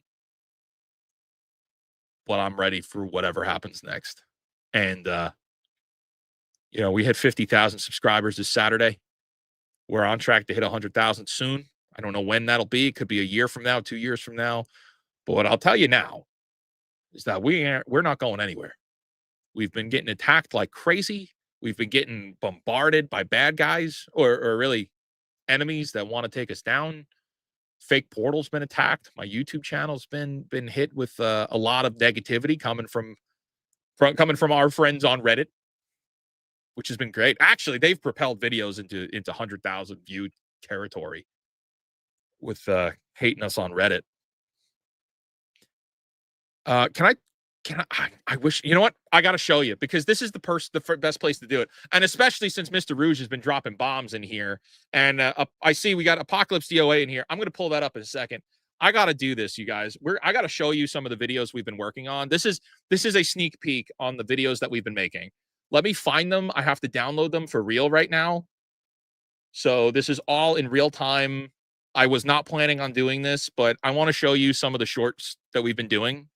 But I'm ready for whatever happens next. And we had 50,000 subscribers this Saturday. We're on track to hit 100,000 soon. I don't know when that'll be. It could be a year from now, 2 years from now. But what I'll tell you now is that we're not going anywhere. We've been getting attacked like crazy. We've been getting bombarded by bad guys or really enemies that want to take us down. Fake Portal's been attacked. My YouTube channel's been hit with a lot of negativity coming from our friends on Reddit, which has been great. Actually, they've propelled videos into 100,000 view territory with hating us on Reddit. I wish, you know what? I got to show you, because this is the best place to do it. And especially since Mr. Rouge has been dropping bombs in here. And I see we got Apocalypse DOA in here. I'm going to pull that up in a second. I got to do this, you guys. I got to show you some of the videos we've been working on. This is a sneak peek on the videos that we've been making. Let me find them. I have to download them for real right now. So this is all in real time. I was not planning on doing this, but I want to show you some of the shorts that we've been doing,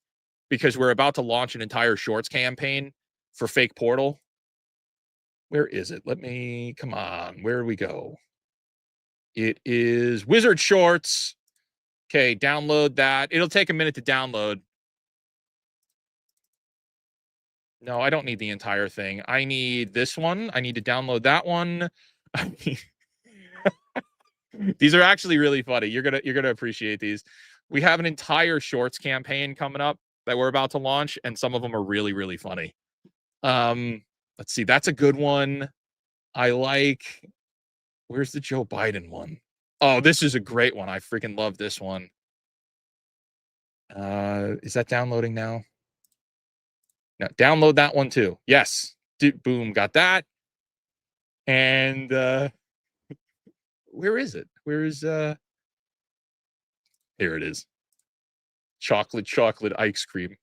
because we're about to launch an entire shorts campaign for Fake Portal. Where is it? Come on. Where do we go? It is Wizard Shorts. Okay, download that. It'll take a minute to download. No, I don't need the entire thing. I need this one. I need to download that one. These are actually really funny. You're gonna appreciate these. We have an entire shorts campaign coming up that we're about to launch, and some of them are really, really funny. Let's see. That's a good one. I like. Where's the Joe Biden one? Oh, this is a great one. I freaking love this one. Is that downloading now? No, download that one too. Yes. Boom, got that. And where is it? Here it is. Chocolate ice cream.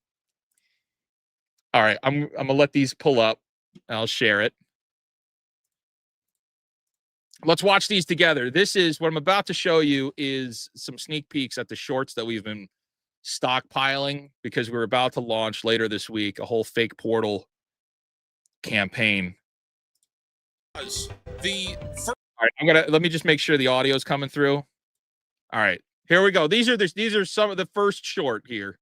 All right, I'm gonna let these pull up. I'll share it. Let's watch these together. This is what I'm about to show you is some sneak peeks at the shorts that we've been stockpiling, because we're about to launch later this week a whole Fake Portal campaign. All right, let me just make sure the audio is coming through. All right, here we go. These are some of the first short here.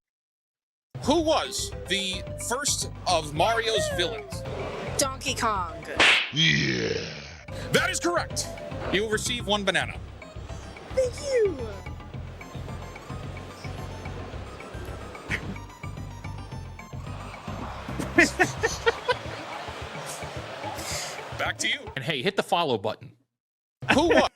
Who was the first of Mario's villains? Donkey Kong. Yeah. That is correct. You will receive 1 banana. Thank you. Back to you. And hey, hit the follow button. Who was?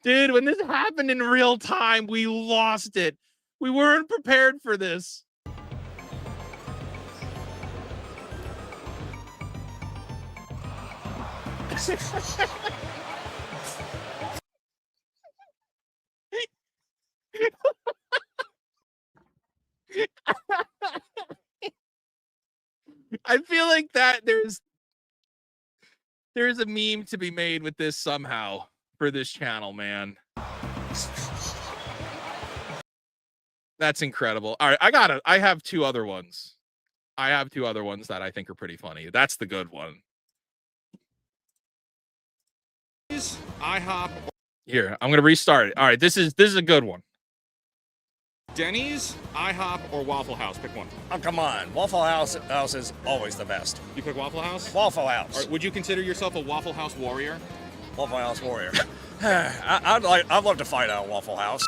Dude, when this happened in real time, we lost it. We weren't prepared for this. I feel like that there's a meme to be made with this somehow for this channel, man. That's incredible. All right, I have 2 other ones. I have 2 other ones that I think are pretty funny. That's the good one. IHOP. Here, I'm gonna restart it. All right, this is a good one. Denny's, IHOP, or Waffle House? Pick one. Oh, come on. Waffle House is always the best. You pick Waffle House? Waffle House. All right, would you consider yourself a Waffle House warrior? Waffle House warrior. I'd love to fight out Waffle House.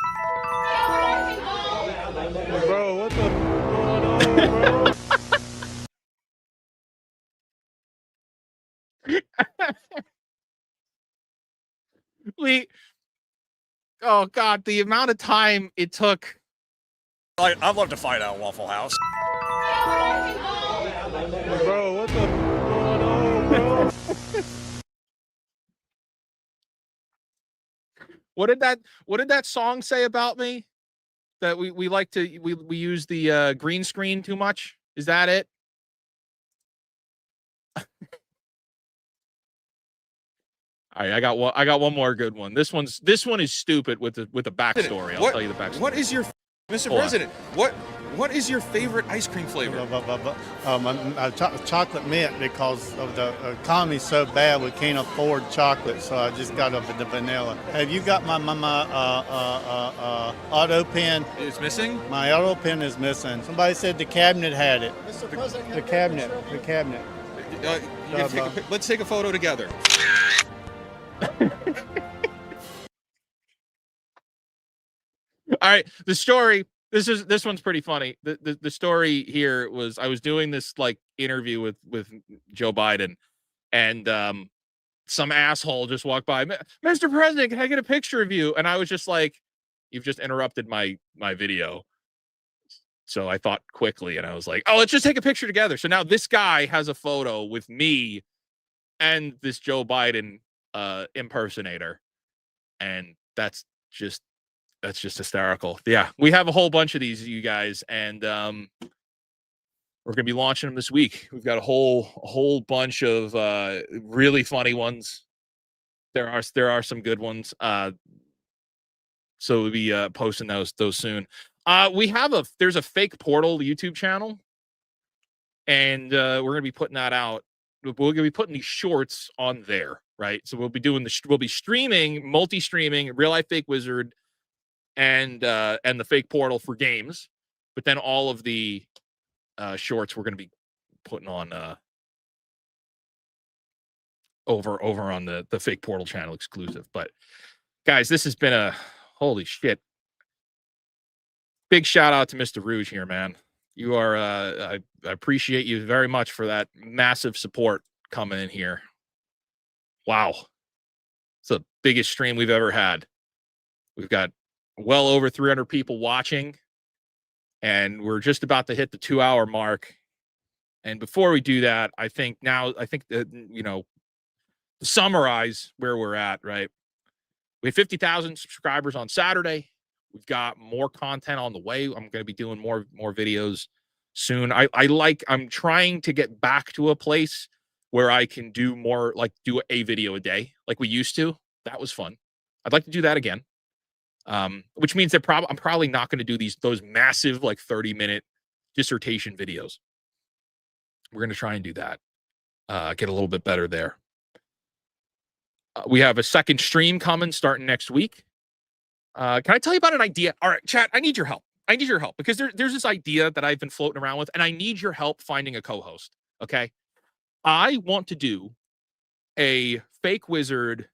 Bro, what the going on, bro? Oh God, the amount of time it took. I'd love to fight out Waffle House. Bro, what the going on, bro? What did that song say about me? That we like to we use the green screen too much? Is that it? All right, I got one more good one. This one is stupid with the backstory. I'll tell you the backstory. What is your Mr. Hold President? on. What is your favorite ice cream flavor? Chocolate mint, because of the economy so bad we can't afford chocolate, so I just got the vanilla. Have you got my auto pen? It's missing? My auto pen is missing. Somebody said the cabinet had it. Mr. President, The cabinet. Let's take a photo together. All right, the story. This one's pretty funny. The story here was I was doing this like interview with Joe Biden, and some asshole just walked by. Mr. President, can I get a picture of you? And I was just like, you've just interrupted my video. So I thought quickly, and I was like, oh, let's just take a picture together. So now this guy has a photo with me and this Joe Biden impersonator, and that's just hysterical. Yeah, we have a whole bunch of these, you guys, and we're gonna be launching them this week. We've got a whole bunch of really funny ones. There are some good ones. So we'll be posting those soon. There's a fake portal YouTube channel, and we're gonna be putting that out. We're gonna be putting these shorts on there, right? So we'll be streaming, multi-streaming Real Life Fake Wizard and the fake portal for games, but then all of the shorts we're gonna be putting on over on the fake portal channel exclusive. But guys, this has been a holy shit. Big shout out to Mr. Rouge here, man. You are I appreciate you very much for that massive support coming in here. Wow. It's the biggest stream we've ever had. We've got well over 300 people watching, and we're just about to hit the 2-hour mark. And before we do that, I think that, to summarize where we're at, right? We have 50,000 subscribers on Saturday. We've got more content on the way. I'm going to be doing more videos soon. I'm trying to get back to a place where I can do more, like do a video a day like we used to. That was fun. I'd like to do that again. Which means that I'm probably not going to do those massive like 30-minute dissertation videos. We're going to try and do that. Get a little bit better there. We have a second stream coming starting next week. Can I tell you about an idea? All right, chat, I need your help. Because there's this idea that I've been floating around with, and I need your help finding a co-host. Okay. I want to do a fake wizard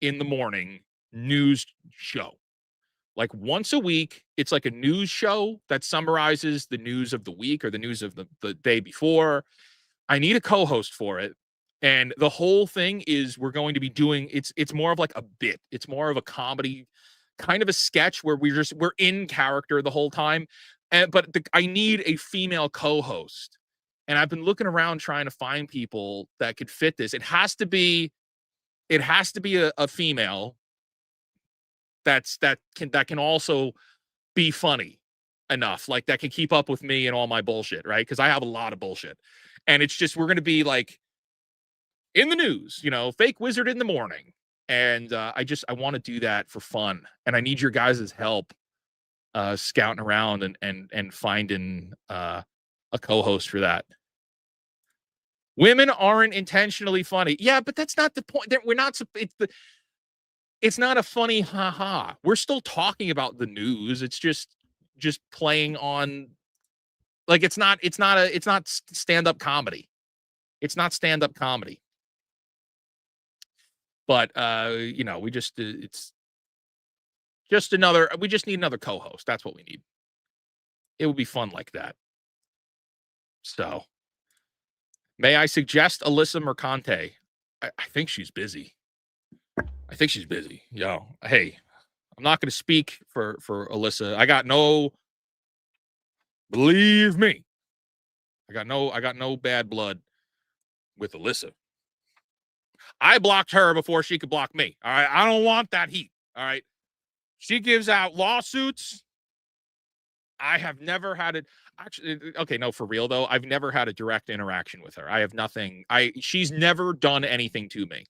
in the morning news show. Like once a week, it's like a news show that summarizes the news of the week or the news of the day before. I need a co-host for it. And the whole thing is we're going to be doing, it's more of like a bit. It's more of a comedy, kind of a sketch where we're in character the whole time. But I need a female co-host. And I've been looking around trying to find people that could fit this. It has to be a female that can also be funny enough, like that can keep up with me and all my bullshit, right? Because I have a lot of bullshit. And it's just, we're going to be like in the news, fake wizard in the morning. And I want to do that for fun. And I need your guys' help scouting around and finding a co-host for that. Women aren't intentionally funny. Yeah, but that's not the point. We're not. It's not a funny ha-ha. We're still talking about the news. It's just playing on, like, it's not stand-up comedy. It's not stand-up comedy. But we just need another co-host. That's what we need. It would be fun like that. So, may I suggest Alyssa Mercante? I think she's busy. Yo, hey, I'm not going to speak for Alyssa. Believe me, I got no bad blood with Alyssa. I blocked her before she could block me. All right. I don't want that heat. All right. She gives out lawsuits. I have never had it. Actually, okay, no, for real though. I've never had a direct interaction with her. I have nothing. She's never done anything to me.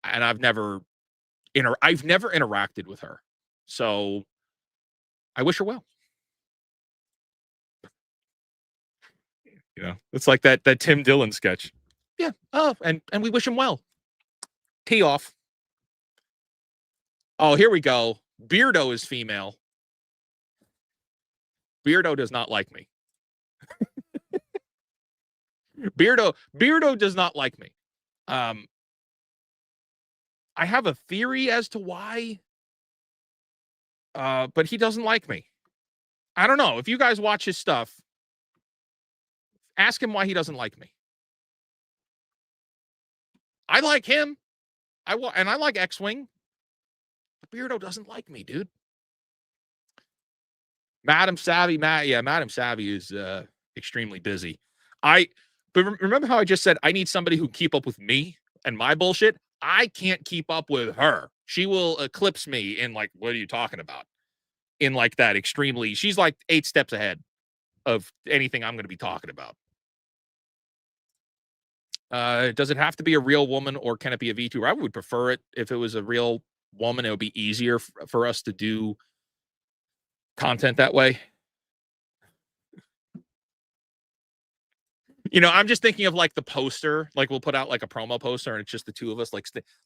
And I've never interacted with her. So I wish her well. You know, it's like that Tim Dillon sketch. Yeah. Oh, and we wish him well. Tee off. Oh, here we go. Beardo is female. Beardo does not like me. Beardo does not like me. I have a theory as to why, but he doesn't like me. I don't know. If you guys watch his stuff, ask him why he doesn't like me. I like him. I like X-Wing. Beardo doesn't like me, dude. Madam Savvy is extremely busy. But remember how I just said I need somebody who keep up with me and my bullshit? I can't keep up with her. She will eclipse me in like, what are you talking about? In like that extremely, she's like 8 steps ahead of anything I'm going to be talking about. Does it have to be a real woman or can it be a VTuber? I would prefer it if it was a real woman. It would be easier for us to do content that way. You know, I'm just thinking of like the poster, like we'll put out like a promo poster and it's just the two of us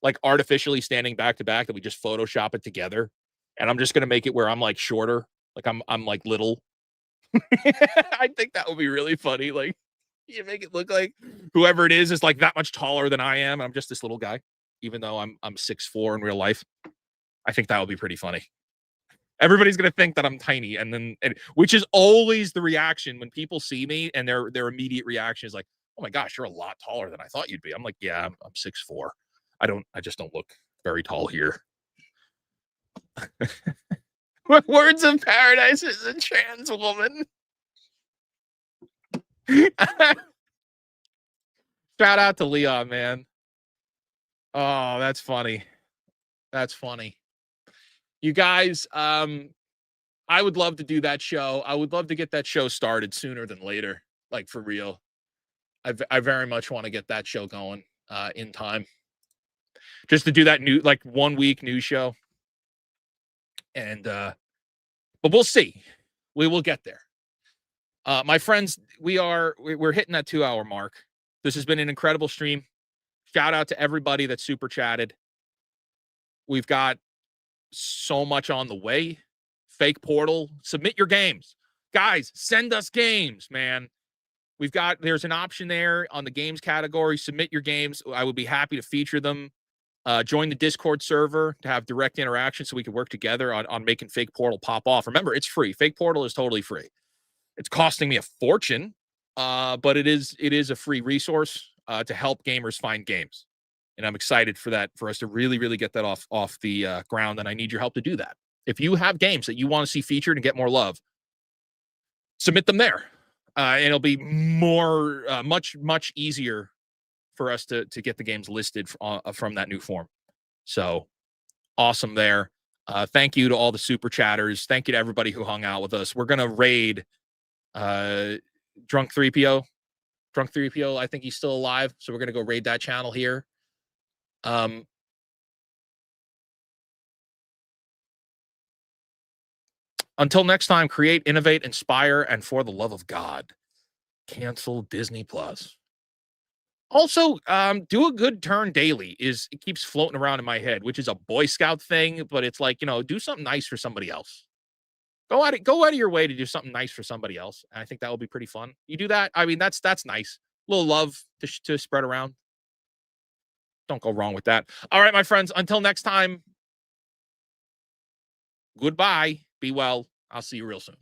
like artificially standing back to back that we just Photoshop it together. And I'm just going to make it where I'm like shorter. Like I'm like little. I think that would be really funny. Like you make it look like whoever it is like that much taller than I am. I'm just this little guy, even though I'm 6'4" in real life. I think that would be pretty funny. Everybody's gonna think that I'm tiny, which is always the reaction when people see me, and their immediate reaction is like, "Oh my gosh, you're a lot taller than I thought you'd be." I'm like, "Yeah, I'm 6'4". I just don't look very tall here. Words of Paradise is a trans woman. Shout out to Leon, man. Oh, that's funny. That's funny. You guys, I would love to do that show. I would love to get that show started sooner than later, like for real. I very much want to get that show going in time. Just to do that new, like 1 week news show. And but we'll see. We will get there. My friends, we're hitting that 2-hour mark. This has been an incredible stream. Shout out to everybody that super chatted. We've got so much on the way. Fake portal, submit your games. Guys, send us games, man. There's an option there on the games category. Submit your games. I would be happy to feature them. Join the Discord server to have direct interaction so we can work together on making Fake Portal pop off. Remember, it's free. Fake Portal is totally free. It's costing me a fortune, but it is a free resource to help gamers find games. And I'm excited for us to really, really get that off the ground. And I need your help to do that. If you have games that you want to see featured and get more love, submit them there. And it'll be much easier for us to get the games listed from that new form. So awesome there. Thank you to all the super chatters. Thank you to everybody who hung out with us. We're going to raid Drunk 3PO. Drunk 3PO, I think he's still alive. So we're going to go raid that channel here. Until next time, create, innovate, inspire, and for the love of God, cancel Disney Plus. Also, do a good turn daily. It keeps floating around in my head, which is a Boy Scout thing, but it's like, do something nice for somebody else. Go out of your way to do something nice for somebody else. And I think that will be pretty fun. You do that. I mean, that's nice. A little love to spread around. Don't go wrong with that. All right, my friends, until next time, goodbye. Be well. I'll see you real soon.